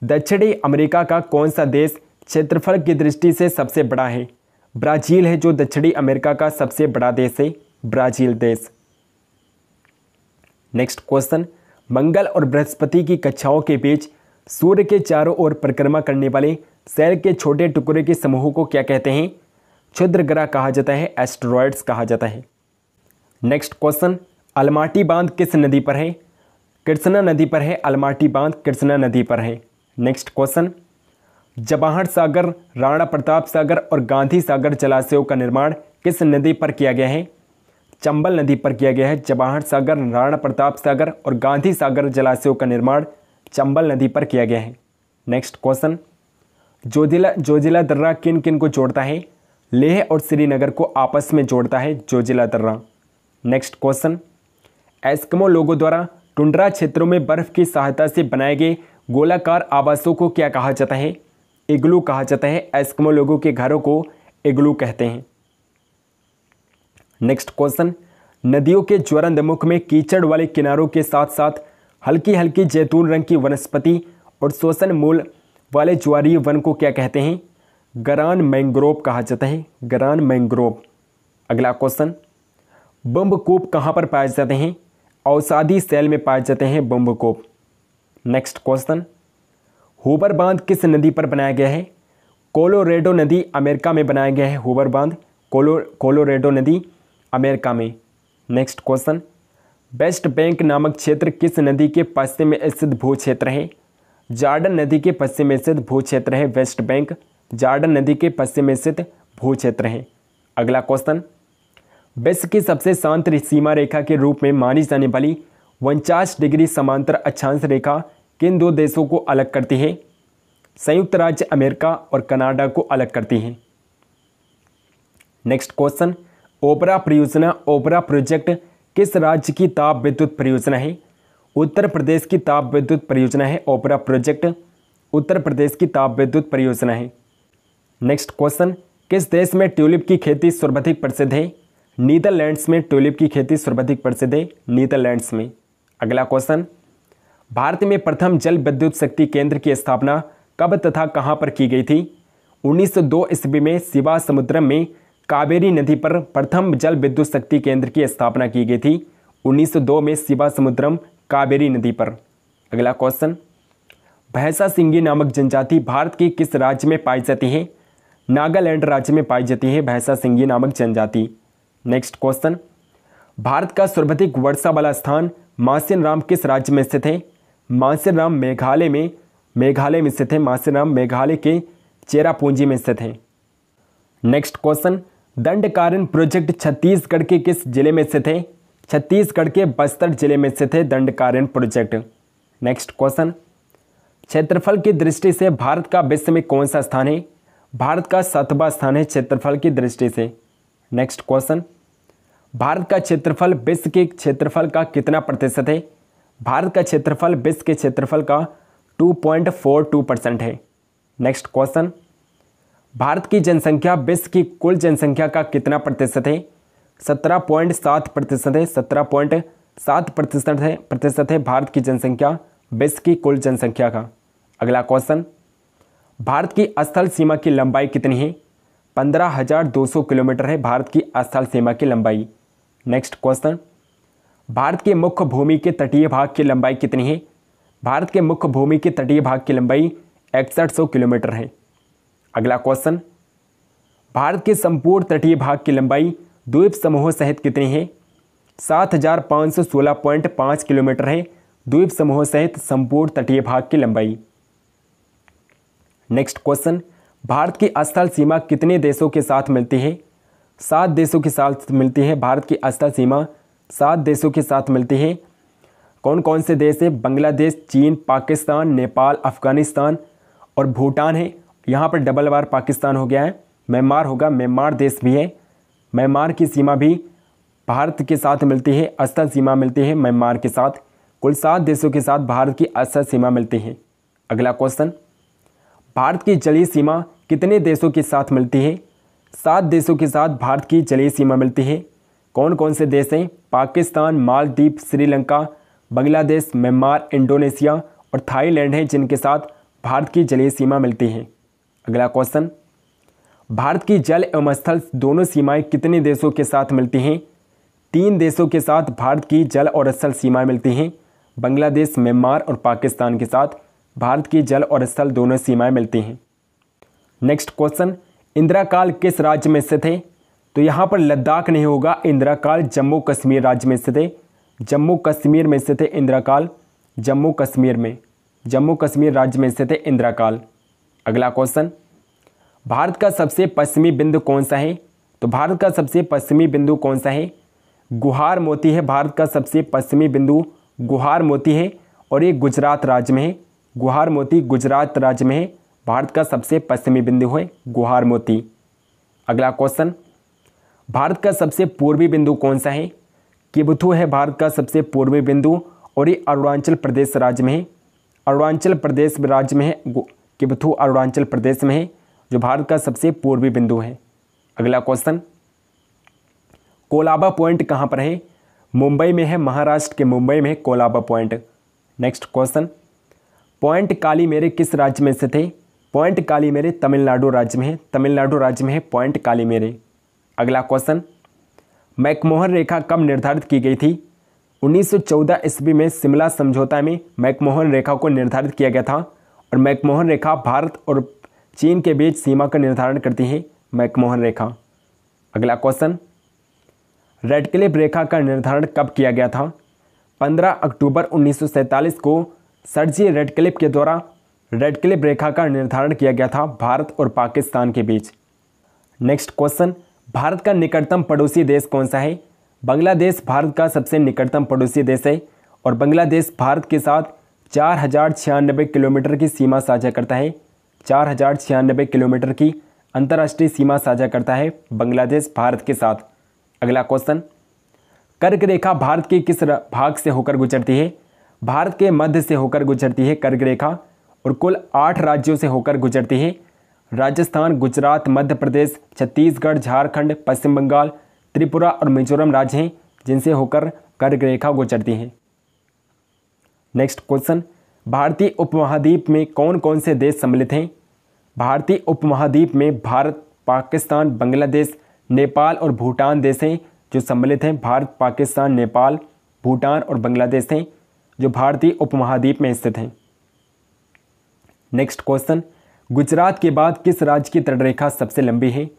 दक्षिणी अमेरिका का कौन सा देश क्षेत्रफल की दृष्टि से सबसे बड़ा है? ब्राजील है जो दक्षिणी अमेरिका का सबसे बड़ा देश है, ब्राजील देश। नेक्स्ट क्वेश्चन, मंगल और बृहस्पति की कक्षाओं के बीच सूर्य के चारों ओर परिक्रमा करने वाले सेल के छोटे टुकड़े के समूह को क्या कहते हैं? क्षुद्र ग्रह कहा जाता है, एस्टेरॉयड्स कहा जाता है। नेक्स्ट क्वेश्चन, अलमाटी बांध किस नदी पर है? कृष्णा नदी पर है, अलमाटी बांध कृष्णा नदी पर है। नेक्स्ट क्वेश्चन, जवाहर सागर, राणा प्रताप सागर और गांधी सागर जलाशयों का निर्माण किस नदी पर किया गया है? चंबल नदी पर किया गया है। जवाहर सागर, राणा प्रताप सागर और गांधी सागर जलाशयों का निर्माण चंबल नदी पर किया गया है। नेक्स्ट क्वेश्चन, जोजिला दर्रा किन किन को जोड़ता है? लेह और श्रीनगर को आपस में जोड़ता है जोजिला दर्रा। नेक्स्ट क्वेश्चन, एस्किमो लोगों द्वारा टुंड्रा क्षेत्रों में बर्फ की सहायता से बनाए गए गोलाकार आवासों को क्या कहा जाता है? इग्लू कहा जाता है। एस्किमो लोगों के घरों को इग्लू कहते हैं। नेक्स्ट क्वेश्चन, नदियों के ज्वलंत मुख में कीचड़ वाले किनारों के साथ साथ हल्की हल्की जैतून रंग की वनस्पति और शोषण मूल वाले ज्वारीय वन को क्या कहते हैं? गरान मैंग्रोव कहा जाता है, गरान मैंग्रोव। अगला क्वेश्चन, बम्बकूप कहाँ पर पाए जाते हैं? औषधि सेल में पाए जाते हैं बम्बकूप। नेक्स्ट क्वेश्चन, हूबर बांध किस नदी पर बनाया गया है? कोलोरेडो नदी अमेरिका में बनाया गया है हूबर बांध, कोलोरेडो नदी अमेरिका में। नेक्स्ट क्वेश्चन, वेस्ट बैंक नामक क्षेत्र किस नदी के पश्चिम में स्थित भू क्षेत्र है? जॉर्डन नदी के पश्चिम में स्थित भू क्षेत्र है वेस्ट बैंक, जॉर्डन नदी के पश्चिम में स्थित भू क्षेत्र है। अगला क्वेश्चन, विश्व की सबसे शांत सीमा रेखा के रूप में मानी जाने वाली 49 डिग्री समांतर अक्षांश रेखा किन दो देशों को अलग करती है? संयुक्त राज्य अमेरिका और कनाडा को अलग करती है। नेक्स्ट क्वेश्चन, ओबरा परियोजना, ओबरा प्रोजेक्ट किस राज्य की ताप विद्युत परियोजना है? उत्तर प्रदेश की ताप विद्युत परियोजना है ओबरा प्रोजेक्ट, उत्तर प्रदेश की ताप विद्युत परियोजना है। नेक्स्ट क्वेश्चन, किस देश में ट्यूलिप की खेती सर्वाधिक प्रसिद्ध है? नीदरलैंड्स में ट्यूलिप की खेती सर्वाधिक प्रसिद्ध है, नीदरलैंड्स में। अगला क्वेश्चन, भारत में प्रथम जल विद्युत शक्ति केंद्र की स्थापना कब तथा कहां पर की गई थी? 1902 ईस्वी में शिवा समुद्रम में कावेरी नदी पर प्रथम जल विद्युत शक्ति केंद्र की स्थापना की गई थी? 1902 में शिवासमुद्रम कावेरी नदी पर। अगला क्वेश्चन, भैंसा सिंगी नामक जनजाति भारत के किस राज्य में पाई जाती है? नागालैंड राज्य में पाई जाती है भैंसा सिंगी नामक जनजाति। नेक्स्ट क्वेश्चन, भारत का सर्वाधिक वर्षा वाला स्थान मासेनराम किस राज्य में स्थित है? मासेनराम मेघालय में स्थित है। मासेनराम मेघालय के चेरापूंजी में स्थित है। Next question, Dandakaranya project Chhattisgarh के किस जिले में स्थित है? छत्तीसगढ़ के बस्तर जिले में स्थित है दंडकारण्य प्रोजेक्ट। नेक्स्ट क्वेश्चन, क्षेत्रफल की दृष्टि से भारत का विश्व में कौन सा स्थान है? भारत का 7वां स्थान है क्षेत्रफल की दृष्टि से। नेक्स्ट क्वेश्चन, भारत का क्षेत्रफल विश्व के क्षेत्रफल का कितना प्रतिशत है? भारत का क्षेत्रफल विश्व के क्षेत्रफल का 2.42% है। नेक्स्ट क्वेश्चन, भारत की जनसंख्या विश्व की कुल जनसंख्या का कितना प्रतिशत है? 17.7% है। 17.7% है भारत की जनसंख्या विश्व की कुल जनसंख्या का। अगला क्वेश्चन, भारत की स्थल सीमा की लंबाई कितनी है? 15,200 किलोमीटर है भारत की स्थल सीमा की लंबाई। नेक्स्ट क्वेश्चन, भारत के मुख्य भूमि के तटीय भाग की लंबाई कितनी है? भारत के मुख्य भूमि के तटीय भाग की लंबाई 6100 किलोमीटर है। अगला क्वेश्चन, भारत के संपूर्ण तटीय भाग की लंबाई द्वीप समूहों सहित कितनी है? 7516.5 किलोमीटर है द्वीप समूहों सहित संपूर्ण तटीय भाग की लंबाई। नेक्स्ट क्वेश्चन, भारत की स्थल सीमा कितने देशों के साथ मिलती है? 7 देशों के साथ मिलती है। भारत की स्थल सीमा 7 देशों के साथ मिलती है। कौन कौन से देश है? बांग्लादेश, चीन, पाकिस्तान, नेपाल, अफगानिस्तान और भूटान है। यहाँ पर डबल बार पाकिस्तान हो गया है, म्यांमार होगा, म्यांमार देश भी है। म्यांमार की सीमा भी भारत के साथ मिलती है, स्थल सीमा मिलती है म्यांमार के साथ। कुल 7 देशों के साथ भारत की स्थल सीमा मिलती है। अगला क्वेश्चन, भारत की जलीय सीमा कितने देशों के साथ मिलती है? 7 देशों के साथ भारत की जलीय सीमा मिलती है। कौन कौन से देश हैं? पाकिस्तान, मालदीव, श्रीलंका, बांग्लादेश, म्यांमार, इंडोनेशिया और थाईलैंड हैं जिनके साथ भारत की जलीय सीमा मिलती है। अगला क्वेश्चन, भारत की जल एवं स्थल दोनों सीमाएं कितने देशों के साथ मिलती हैं? 3 देशों के साथ भारत की जल और स्थल सीमाएं मिलती हैं। बांग्लादेश, म्यांमार और पाकिस्तान के साथ भारत की जल और स्थल दोनों सीमाएं मिलती हैं। नेक्स्ट क्वेश्चन, इंदिरा काल किस राज्य में स्थित है? तो यहाँ पर लद्दाख नहीं होगा, इंदिरा काल जम्मू कश्मीर राज्य में स्थित है। जम्मू कश्मीर में स्थित है इंदिरा काल, जम्मू कश्मीर राज्य में स्थित है इंदिरा काल। अगला क्वेश्चन, भारत का सबसे पश्चिमी बिंदु कौन सा है? तो भारत का सबसे पश्चिमी बिंदु कौन सा है? गुहार मोती है। भारत का सबसे पश्चिमी बिंदु गुहार मोती है और ये गुजरात राज्य में है। गुहार मोती गुजरात राज्य में है। भारत का सबसे पश्चिमी बिंदु है गुहार मोती। अगला क्वेश्चन, भारत का सबसे पूर्वी बिंदु कौन सा है? किबुथु है भारत का सबसे पूर्वी बिंदु और ये अरुणाचल प्रदेश राज्य में है। अरुणाचल प्रदेश राज्य में है। किबुथु अरुणाचल प्रदेश में है जो भारत का सबसे पूर्वी बिंदु है। अगला क्वेश्चन, कोलाबा पॉइंट कहाँ पर है? मुंबई में है, महाराष्ट्र के मुंबई में है Colaba point. Next question, point Calimere किस राज्य में स्थित है? पॉइंट कालीमेरे तमिलनाडु राज्य में है। तमिलनाडु राज्य में है पॉइंट कालीमेरे। अगला क्वेश्चन, मैकमोहन रेखा कब निर्धारित की गई थी? 1914 ईस्वी में शिमला समझौता में मैकमोहन रेखा को निर्धारित किया गया था और मैकमोहन रेखा भारत और चीन के बीच सीमा का निर्धारण करती है मैकमोहन रेखा। अगला क्वेश्चन, रेडक्लिफ रेखा का निर्धारण कब किया गया था? 15 अक्टूबर 1947 को सर जी रेडक्लिफ के द्वारा रेडक्लिफ रेखा का निर्धारण किया गया था भारत और पाकिस्तान के बीच। नेक्स्ट क्वेश्चन, भारत का निकटतम पड़ोसी देश कौन सा है? बांग्लादेश भारत का सबसे निकटतम पड़ोसी देश है और बांग्लादेश भारत के साथ 4096 किलोमीटर की सीमा साझा करता है। 4096 किलोमीटर की अंतर्राष्ट्रीय सीमा साझा करता है बांग्लादेश भारत के साथ। अगला क्वेश्चन, कर्क रेखा भारत के किस भाग से होकर गुजरती है? भारत के मध्य से होकर गुजरती है कर्क रेखा और कुल 8 राज्यों से होकर गुजरती है। राजस्थान, गुजरात, मध्य प्रदेश, छत्तीसगढ़, झारखंड, पश्चिम बंगाल, त्रिपुरा और मिजोरम राज्य हैं जिनसे होकर कर्क रेखा गुजरती है। नेक्स्ट क्वेश्चन, भारतीय उपमहाद्वीप में कौन कौन से देश सम्मिलित हैं? भारतीय उपमहाद्वीप में भारत, पाकिस्तान, बांग्लादेश, नेपाल और भूटान देश हैं जो सम्मिलित हैं। भारत, पाकिस्तान, नेपाल, भूटान और बांग्लादेश हैं जो भारतीय उपमहाद्वीप में स्थित हैं। नेक्स्ट क्वेश्चन, गुजरात के बाद किस राज्य की तटरेखा सबसे लंबी है?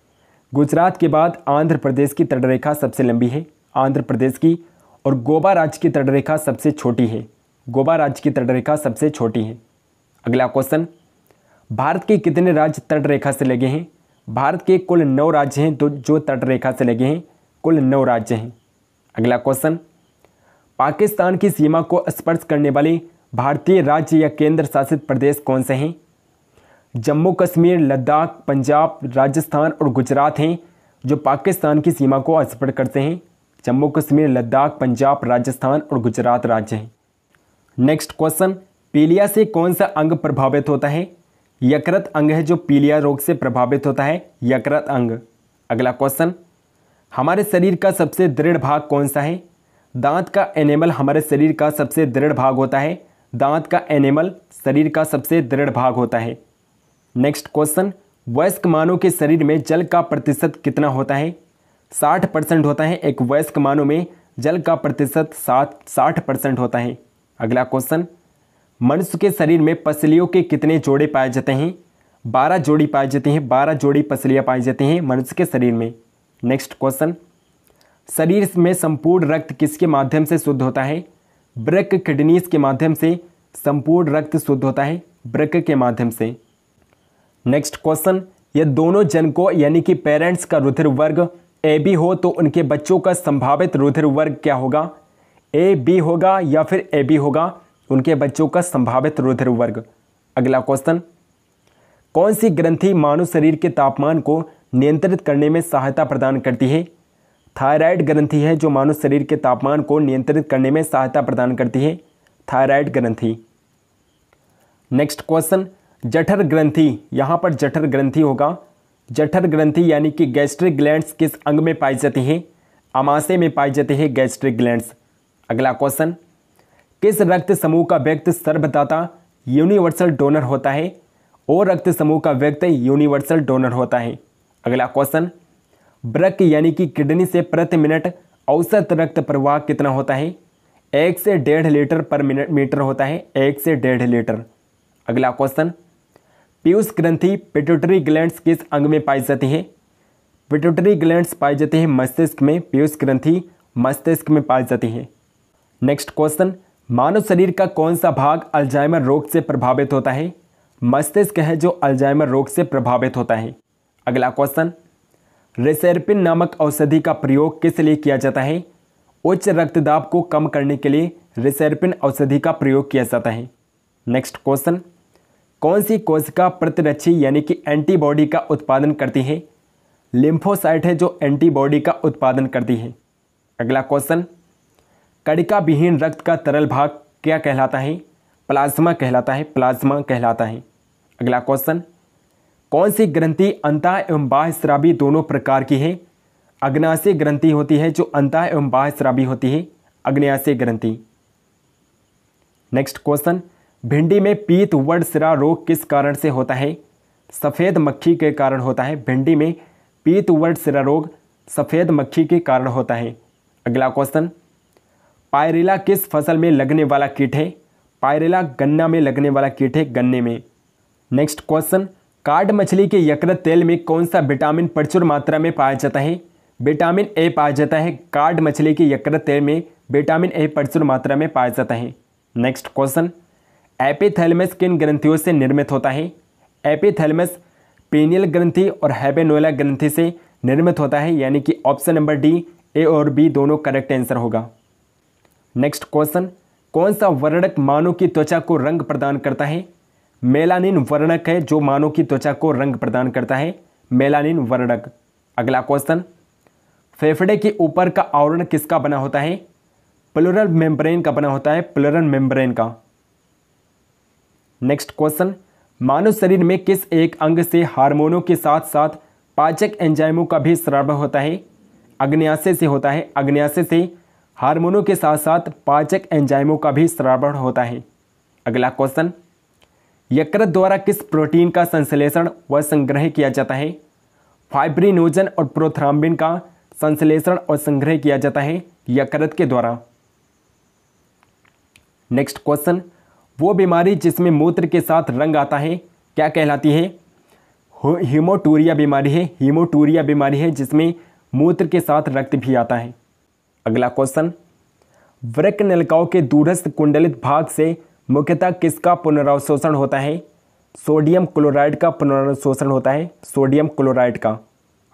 गुजरात के बाद आंध्र प्रदेश की तटरेखा सबसे लंबी है, आंध्र प्रदेश की, और गोवा राज्य की तटरेखा सबसे छोटी है, गोवा राज्य की तटरेखा सबसे छोटी है। अगला क्वेश्चन, भारत के कितने राज्य तटरेखा से लगे हैं? भारत के कुल 9 राज्य हैं जो तटरेखा से लगे हैं, कुल 9 राज्य हैं। अगला क्वेश्चन, पाकिस्तान की सीमा को स्पर्श करने वाले भारतीय राज्य या केंद्र शासित प्रदेश कौन से हैं? जम्मू कश्मीर, लद्दाख, पंजाब, राजस्थान और गुजरात हैं जो पाकिस्तान की सीमा को स्पर्श करते हैं। जम्मू कश्मीर, लद्दाख, पंजाब, राजस्थान और गुजरात राज्य हैं। नेक्स्ट क्वेश्चन, पीलिया से कौन सा अंग प्रभावित होता है? यकृत अंग है जो पीलिया रोग से प्रभावित होता है, यकृत अंग। अगला क्वेश्चन, हमारे शरीर का सबसे दृढ़ भाग कौन सा है? दांत का एनेमल हमारे शरीर का सबसे दृढ़ भाग होता है, दांत का एनेमल शरीर का सबसे दृढ़ भाग होता है। नेक्स्ट क्वेश्चन, वयस्क मानव के शरीर में जल का प्रतिशत कितना होता है? 60% होता है। एक वयस्क मानव में जल का प्रतिशत 60% होता है। अगला क्वेश्चन, मनुष्य के शरीर में पसलियों के कितने जोड़े पाए जाते हैं? 12 जोड़ी पाई जाती हैं, 12 जोड़ी पसलियाँ पाई जाती हैं मनुष्य के शरीर में। नेक्स्ट क्वेश्चन, शरीर में संपूर्ण रक्त किसके माध्यम से शुद्ध होता है? वृक्क, किडनीज के माध्यम से संपूर्ण रक्त शुद्ध होता है, वृक्क के माध्यम से। नेक्स्ट क्वेश्चन, यह दोनों जनकों यानी कि पेरेंट्स का रुधिर वर्ग ए बी हो तो उनके बच्चों का संभावित रुधिर वर्ग क्या होगा? ए बी होगा या फिर ए बी होगा उनके बच्चों का संभावित रुधिर वर्ग। अगला क्वेश्चन, कौन सी ग्रंथि मानव शरीर के तापमान को नियंत्रित करने में सहायता प्रदान करती है? थायराइड ग्रंथि है जो मानव शरीर के तापमान को नियंत्रित करने में सहायता प्रदान करती है, थायराइड ग्रंथि। नेक्स्ट क्वेश्चन, जठर ग्रंथि, यहाँ पर जठर ग्रंथि होगा। जठर ग्रंथि यानी कि गैस्ट्रिक ग्लैंड्स किस अंग में पाई जाती है? आमाशय में पाई जाती है गैस्ट्रिक ग्लैंड्स। अगला क्वेश्चन, किस रक्त समूह का व्यक्ति सर्वदाता यूनिवर्सल डोनर होता है? ओ रक्त समूह का व्यक्ति यूनिवर्सल डोनर होता है। अगला क्वेश्चन, वृक्क यानी कि किडनी से प्रति मिनट औसत रक्त प्रवाह कितना होता है? 1 से 1.5 लीटर पर मीटर होता है, 1 से 1.5 लीटर। अगला क्वेश्चन, पीयूष ग्रंथि पिट्यूटरी ग्लैंड्स किस अंग में पाई जाती है? पिट्यूटरी ग्लैंड्स पाई जाती है मस्तिष्क में, पीयूष ग्रंथि मस्तिष्क में पाई जाती है। नेक्स्ट क्वेश्चन, मानव शरीर का कौन सा भाग अल्जाइमर रोग से प्रभावित होता है? मस्तिष्क है जो अल्जाइमर रोग से प्रभावित होता है। अगला क्वेश्चन, रेसेरपिन नामक औषधि का प्रयोग किस लिए किया जाता है? उच्च रक्तदाब को कम करने के लिए रेसेरपिन औषधि का प्रयोग किया जाता है। नेक्स्ट क्वेश्चन, कौन सी कोशिका प्रतिरक्षी यानी कि एंटीबॉडी का उत्पादन करती है? लिम्फोसाइट है जो एंटीबॉडी का उत्पादन करती है। अगला क्वेश्चन, कणिका विहीन रक्त का तरल भाग क्या कहलाता है? प्लाज्मा कहलाता है, प्लाज्मा कहलाता है। अगला क्वेश्चन, कौन सी ग्रंथि अंतः एवं बाह्यस्रावी दोनों प्रकार की है? अग्नाशय ग्रंथि होती है जो अंतः एवं बाह्यस्रावी होती है, अग्नाशय ग्रंथि। नेक्स्ट क्वेश्चन, भिंडी में पीत वर्ड सिरा रोग किस कारण से होता है? सफ़ेद मक्खी के कारण होता है। भिंडी में पीत वर्ड सिरा रोग सफ़ेद मक्खी के कारण होता है। अगला क्वेश्चन, पायरेला किस फसल में लगने वाला कीट है? पायरेला गन्ना में लगने वाला कीट है, गन्ने में। नेक्स्ट क्वेश्चन, कार्ड मछली के यकृत तेल में कौन सा विटामिन प्रचुर मात्रा में पाया जाता है? विटामिन ए पाया जाता है। कार्ड मछली के यकृत तेल में विटामिन ए प्रचुर मात्रा में पाया जाता है। नेक्स्ट क्वेश्चन, एपिथैलेमस किन ग्रंथियों से निर्मित होता है? एपिथैलेमस पीनियल ग्रंथि और हैबेनुला ग्रंथि से निर्मित होता है, यानी कि ऑप्शन नंबर डी, ए और बी दोनों करेक्ट आंसर होगा। नेक्स्ट क्वेश्चन, कौन सा वर्णक मानव की त्वचा को रंग प्रदान करता है? मेलानिन वर्णक है जो मानव की त्वचा को रंग प्रदान करता है, मेलानिन वर्णक। अगला क्वेश्चन, फेफड़े के ऊपर का आवरण किसका बना होता है? प्लूरल मेम्ब्रेन का बना होता है, प्लूरल मेम्ब्रेन का। नेक्स्ट क्वेश्चन, मानव शरीर में किस एक अंग से हार्मोनों के साथ साथ पाचक एंजाइमों का भी स्राव होता है? अग्न्याशय से होता है। अग्न्याशय से हार्मोनों के साथ साथ पाचक एंजाइमों का भी स्रावण होता है। अगला क्वेश्चन, यकृत द्वारा किस प्रोटीन का संश्लेषण व संग्रह किया जाता है? फाइब्रिनोजन और प्रोथ्राम्बिन का संश्लेषण और संग्रह किया जाता है यकृत के द्वारा। नेक्स्ट क्वेश्चन, वो बीमारी जिसमें मूत्र के साथ रंग आता है क्या कहलाती है? हीमोटूरिया बीमारी है। हीमोटूरिया बीमारी है जिसमें मूत्र के साथ रक्त भी आता है। अगला क्वेश्चन, वृक्क नलिकाओं के दूरस्थ कुंडलित भाग से मुख्यतः किसका पुनरावशोषण होता है? सोडियम क्लोराइड का पुनरावशोषण होता है, सोडियम क्लोराइड का।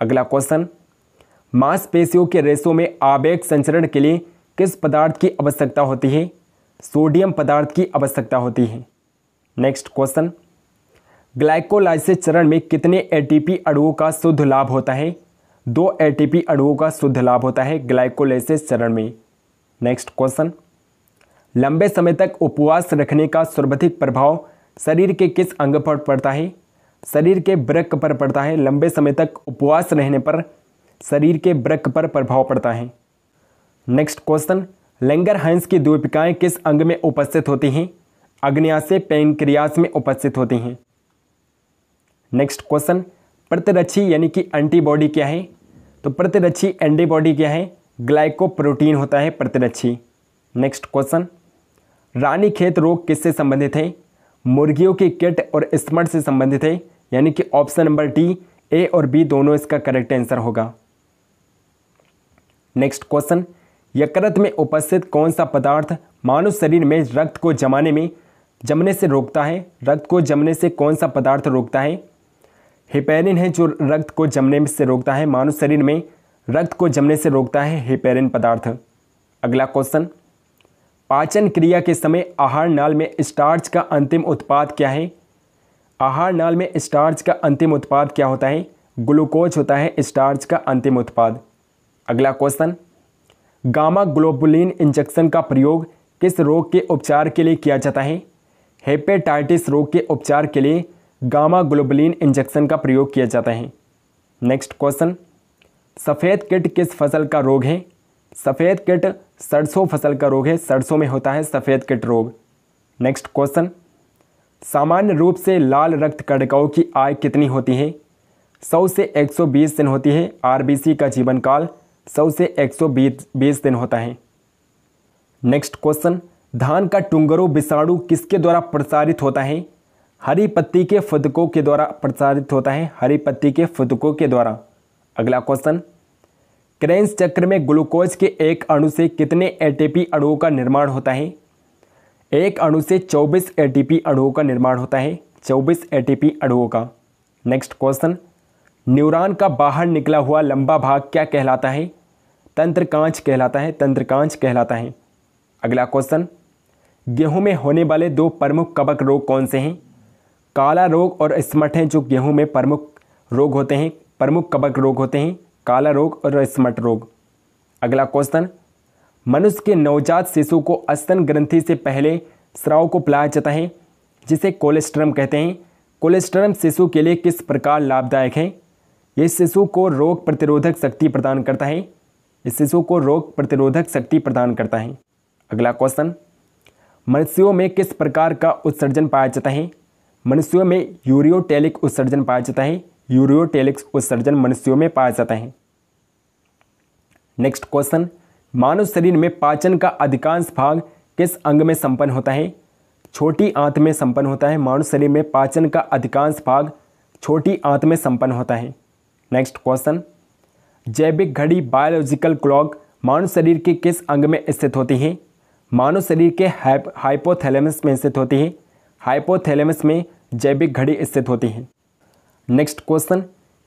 अगला क्वेश्चन, मांसपेशियों के रेशों में आवेग संचरण के लिए किस पदार्थ की आवश्यकता होती है? सोडियम पदार्थ की आवश्यकता होती है। नेक्स्ट क्वेश्चन, ग्लाइकोलाइसिस चरण में कितने एटीपी अणुओं का शुद्ध लाभ होता है? 2 एटीपी अणुओं का शुद्ध लाभ होता है ग्लाइकोलाइसिस चरण में। नेक्स्ट क्वेश्चन, लंबे समय तक उपवास रखने का सर्वाधिक प्रभाव शरीर के किस अंग पर पड़ता है? शरीर के वृक्क पर पड़ता है। लंबे समय तक उपवास रहने पर शरीर के वृक्क पर प्रभाव पड़ता है। नेक्स्ट क्वेश्चन, लैंगरहैंस की द्वीपिकाएं किस अंग में उपस्थित होती हैं? अग्न्याशय पैंक्रियास में उपस्थित होती हैं। नेक्स्ट क्वेश्चन, प्रतिरक्षी यानी कि एंटीबॉडी क्या है? तो प्रतिरक्षी एंटीबॉडी क्या है? ग्लाइकोप्रोटीन होता है प्रतिरक्षी। नेक्स्ट क्वेश्चन, रानीखेत रोग किससे संबंधित है? मुर्गियों की किट और स्मट से संबंधित है, यानी कि ऑप्शन नंबर डी, ए और बी दोनों इसका करेक्ट आंसर होगा। नेक्स्ट क्वेश्चन, यकृत में उपस्थित कौन सा पदार्थ मानव शरीर में रक्त को जमने से रोकता है? रक्त को जमने से कौन सा पदार्थ रोकता है? हेपेरिन है जो रक्त को जमने से रोकता है। मानव शरीर में रक्त को जमने से रोकता है हेपेरिन पदार्थ। अगला क्वेश्चन, पाचन क्रिया के समय आहार नाल में स्टार्च का अंतिम उत्पाद क्या है? आहार नाल में स्टार्च का अंतिम उत्पाद क्या होता है? ग्लूकोज होता है स्टार्च का अंतिम उत्पाद। अगला क्वेश्चन, गामा ग्लोबुलिन इंजेक्शन का प्रयोग किस रोग के उपचार के लिए किया जाता है? हेपेटाइटिस रोग के उपचार के लिए गामा ग्लोबुलिन इंजेक्शन का प्रयोग किया जाता है। नेक्स्ट क्वेश्चन, सफ़ेद कीट किस फसल का रोग है? सफ़ेद कीट सरसों फसल का रोग है। सरसों में होता है सफ़ेद कीट रोग। नेक्स्ट क्वेश्चन, सामान्य रूप से लाल रक्त कणिकाओं की आयु कितनी होती है? 100 से 120 दिन होती है। आरबीसी का जीवन काल 100 से 120 दिन होता है। नेक्स्ट क्वेश्चन, धान का टुंगरो विषाणु किसके द्वारा प्रसारित होता है? हरी पत्ती के फुदकों के द्वारा प्रसारित होता है। हरी पत्ती के फुदकों के द्वारा। अगला क्वेश्चन, क्रेन्स चक्र में ग्लूकोज के एक अणु से कितने एटीपी अणुओं का निर्माण होता है? एक अणु से 24 एटीपी अणुओं का निर्माण होता है। 24 एटीपी अणुओं का। नेक्स्ट क्वेश्चन, न्यूरॉन का बाहर निकला हुआ लंबा भाग क्या कहलाता है? तंत्रकांच कहलाता है। तंत्रकांच कहलाता है। अगला क्वेश्चन, गेहूं में होने वाले 2 प्रमुख कवक रोग कौन से हैं? काला रोग और स्मट हैं जो गेहूं में प्रमुख रोग होते हैं, प्रमुख कवक रोग होते हैं, काला रोग और स्मट रोग। अगला क्वेश्चन, मनुष्य के नवजात शिशु को स्तन ग्रंथि से पहले स्राव को पिलाया जाता है जिसे कोलेस्ट्रम कहते हैं। कोलेस्ट्रम शिशु के लिए किस प्रकार लाभदायक है? यह शिशु को रोग प्रतिरोधक शक्ति प्रदान करता है। इस शिशु को रोग प्रतिरोधक शक्ति प्रदान करता है। अगला क्वेश्चन, मनुष्यों में किस प्रकार का उत्सर्जन पाया जाता है? मनुष्यों में यूरियोटेलिक उत्सर्जन पाया जाता है। यूरियोटेलिक उत्सर्जन मनुष्यों में पाया जाता है। नेक्स्ट क्वेश्चन, मानव शरीर में पाचन का अधिकांश भाग किस अंग में संपन्न होता है? छोटी आंत में संपन्न होता है। मानव शरीर में पाचन का अधिकांश भाग छोटी आंत में संपन्न होता है। नेक्स्ट क्वेश्चन, जैविक घड़ी बायोलॉजिकल क्लॉक मानव शरीर के किस अंग में स्थित होती है? मानव शरीर के हाइपोथैलेमस में स्थित होती है। हाइपोथैलेमस में जैविक घड़ी स्थित होती है। नेक्स्ट क्वेश्चन,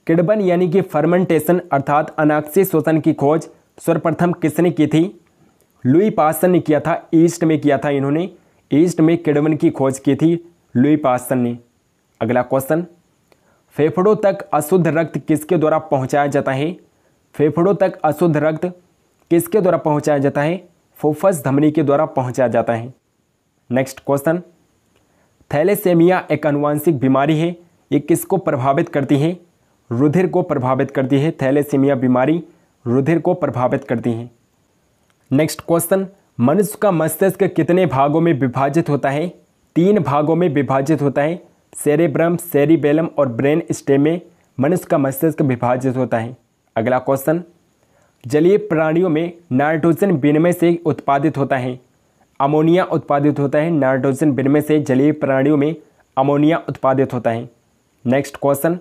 किण्वन यानी कि फर्मेंटेशन अर्थात अनाक्षी शोषण की खोज सर्वप्रथम किसने की थी? लुई पास्चर ने किया था। ईस्ट में किया था इन्होंने। ईस्ट में किण्वन की खोज की थी लुई पास्चर ने। अगला क्वेश्चन, फेफड़ों तक अशुद्ध रक्त किसके द्वारा पहुंचाया जाता है? फेफड़ों तक अशुद्ध रक्त किसके द्वारा पहुंचाया जाता है? फुफ्फुस धमनी के द्वारा पहुंचाया जाता है। नेक्स्ट क्वेश्चन, थैलेसेमिया एक आनुवंशिक बीमारी है। ये किसको प्रभावित करती है? रुधिर को प्रभावित करती है। थैलेसेमिया बीमारी रुधिर को प्रभावित करती है। नेक्स्ट क्वेश्चन, मनुष्य का मस्तिष्क कितने भागों में विभाजित होता है? 3 भागों में विभाजित होता है। सेरेब्रम, सेरिबेलम और ब्रेन स्टेम में मनुष्य का मस्तिष्क विभाजित होता है? अगला क्वेश्चन, जलीय प्राणियों में नाइट्रोजन विनिमय से उत्पादित होता है? अमोनिया उत्पादित होता है। नाइट्रोजन विनिमय से जलीय प्राणियों में अमोनिया उत्पादित होता है। नेक्स्ट क्वेश्चन,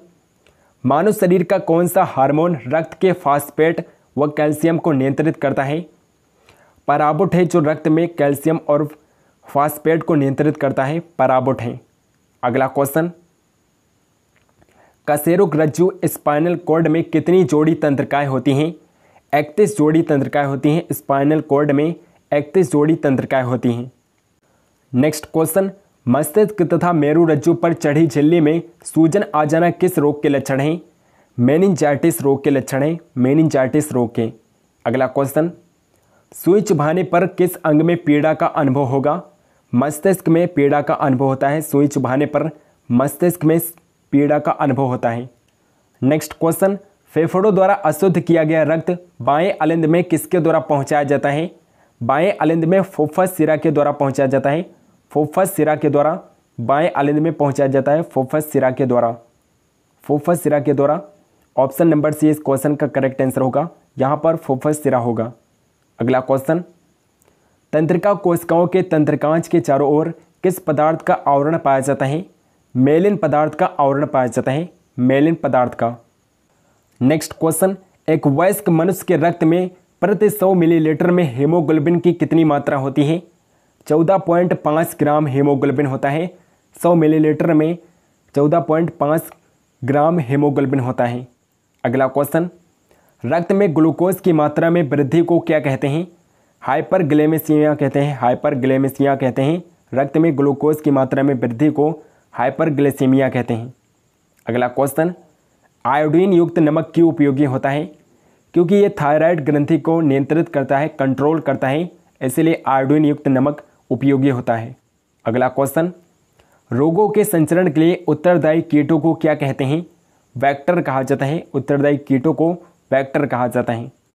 मानव शरीर का कौन सा हार्मोन रक्त के फास्फेट व कैल्शियम को नियंत्रित करता है? पराबुट है जो रक्त में कैल्शियम और फास्फेट को नियंत्रित करता है, पराबुट है। अगला क्वेश्चन, कशेरुक रज्जु स्पाइनल कॉर्ड में कितनी जोड़ी तंत्रिकाएं होती हैं? 31 जोड़ी तंत्रिकाएं होती हैं। स्पाइनल कॉर्ड में 31 जोड़ी तंत्रिकाएं होती हैं। नेक्स्ट क्वेश्चन, मस्तिष्क तथा मेरु रज्जु पर चढ़ी झिल्ली में सूजन आ जाना किस रोग के लक्षण हैं? मेनिंजाइटिस रोग के लक्षण हैं, मेनिंजाइटिस रोग के। अगला क्वेश्चन, सुई चुभाने पर किस अंग में पीड़ा का अनुभव होगा? मस्तिष्क में पीड़ा का अनुभव होता है। सुई चुभाने पर मस्तिष्क में पीड़ा का अनुभव होता है। नेक्स्ट क्वेश्चन, फेफड़ों द्वारा अशुद्ध किया गया रक्त बाएं अलिंद में किसके द्वारा पहुंचाया जाता है? बाएं अलिंद में फुफ्फुस शिरा के द्वारा पहुंचाया जाता है। फुफ्फुस शिरा के द्वारा बाएं अलिंद में पहुंचाया जाता है, फुफ्फुस शिरा के द्वारा, फुफ्फुस शिरा के द्वारा। ऑप्शन नंबर सी इस क्वेश्चन का करेक्ट आंसर होगा, यहाँ पर फुफ्फुस शिरा होगा। अगला क्वेश्चन, तंत्रिका कोशिकाओं के तंत्रिकांच के चारों ओर किस पदार्थ का आवरण पाया जाता है? मेलिन पदार्थ का आवरण पाया जाता है, मेलिन पदार्थ का। नेक्स्ट क्वेश्चन, एक वयस्क मनुष्य के रक्त में प्रति 100 मिलीलीटर में हीमोग्लोबिन की कितनी मात्रा होती है? 14.5 ग्राम हीमोग्लोबिन होता है। 100 मिलीलीटर में 14.5 ग्राम हीमोग्लोबिन होता है। अगला क्वेश्चन, रक्त में ग्लूकोज की मात्रा में वृद्धि को क्या कहते हैं? हाइपरग्लाइसेमिया कहते हैं, हाइपरग्लाइसेमिया कहते हैं। रक्त में ग्लूकोज की मात्रा में वृद्धि को हाइपरग्लाइसेमिया कहते हैं। अगला क्वेश्चन, आयोडीन युक्त नमक क्यों उपयोगी होता है? क्योंकि ये थायराइड ग्रंथि को नियंत्रित करता है, कंट्रोल करता है, इसलिए आयोडीन युक्त नमक उपयोगी होता है। अगला क्वेश्चन, रोगों के संचरण के लिए उत्तरदायी कीटों को क्या कहते हैं? वेक्टर कहा जाता है। उत्तरदायी कीटों को वेक्टर कहा जाता है।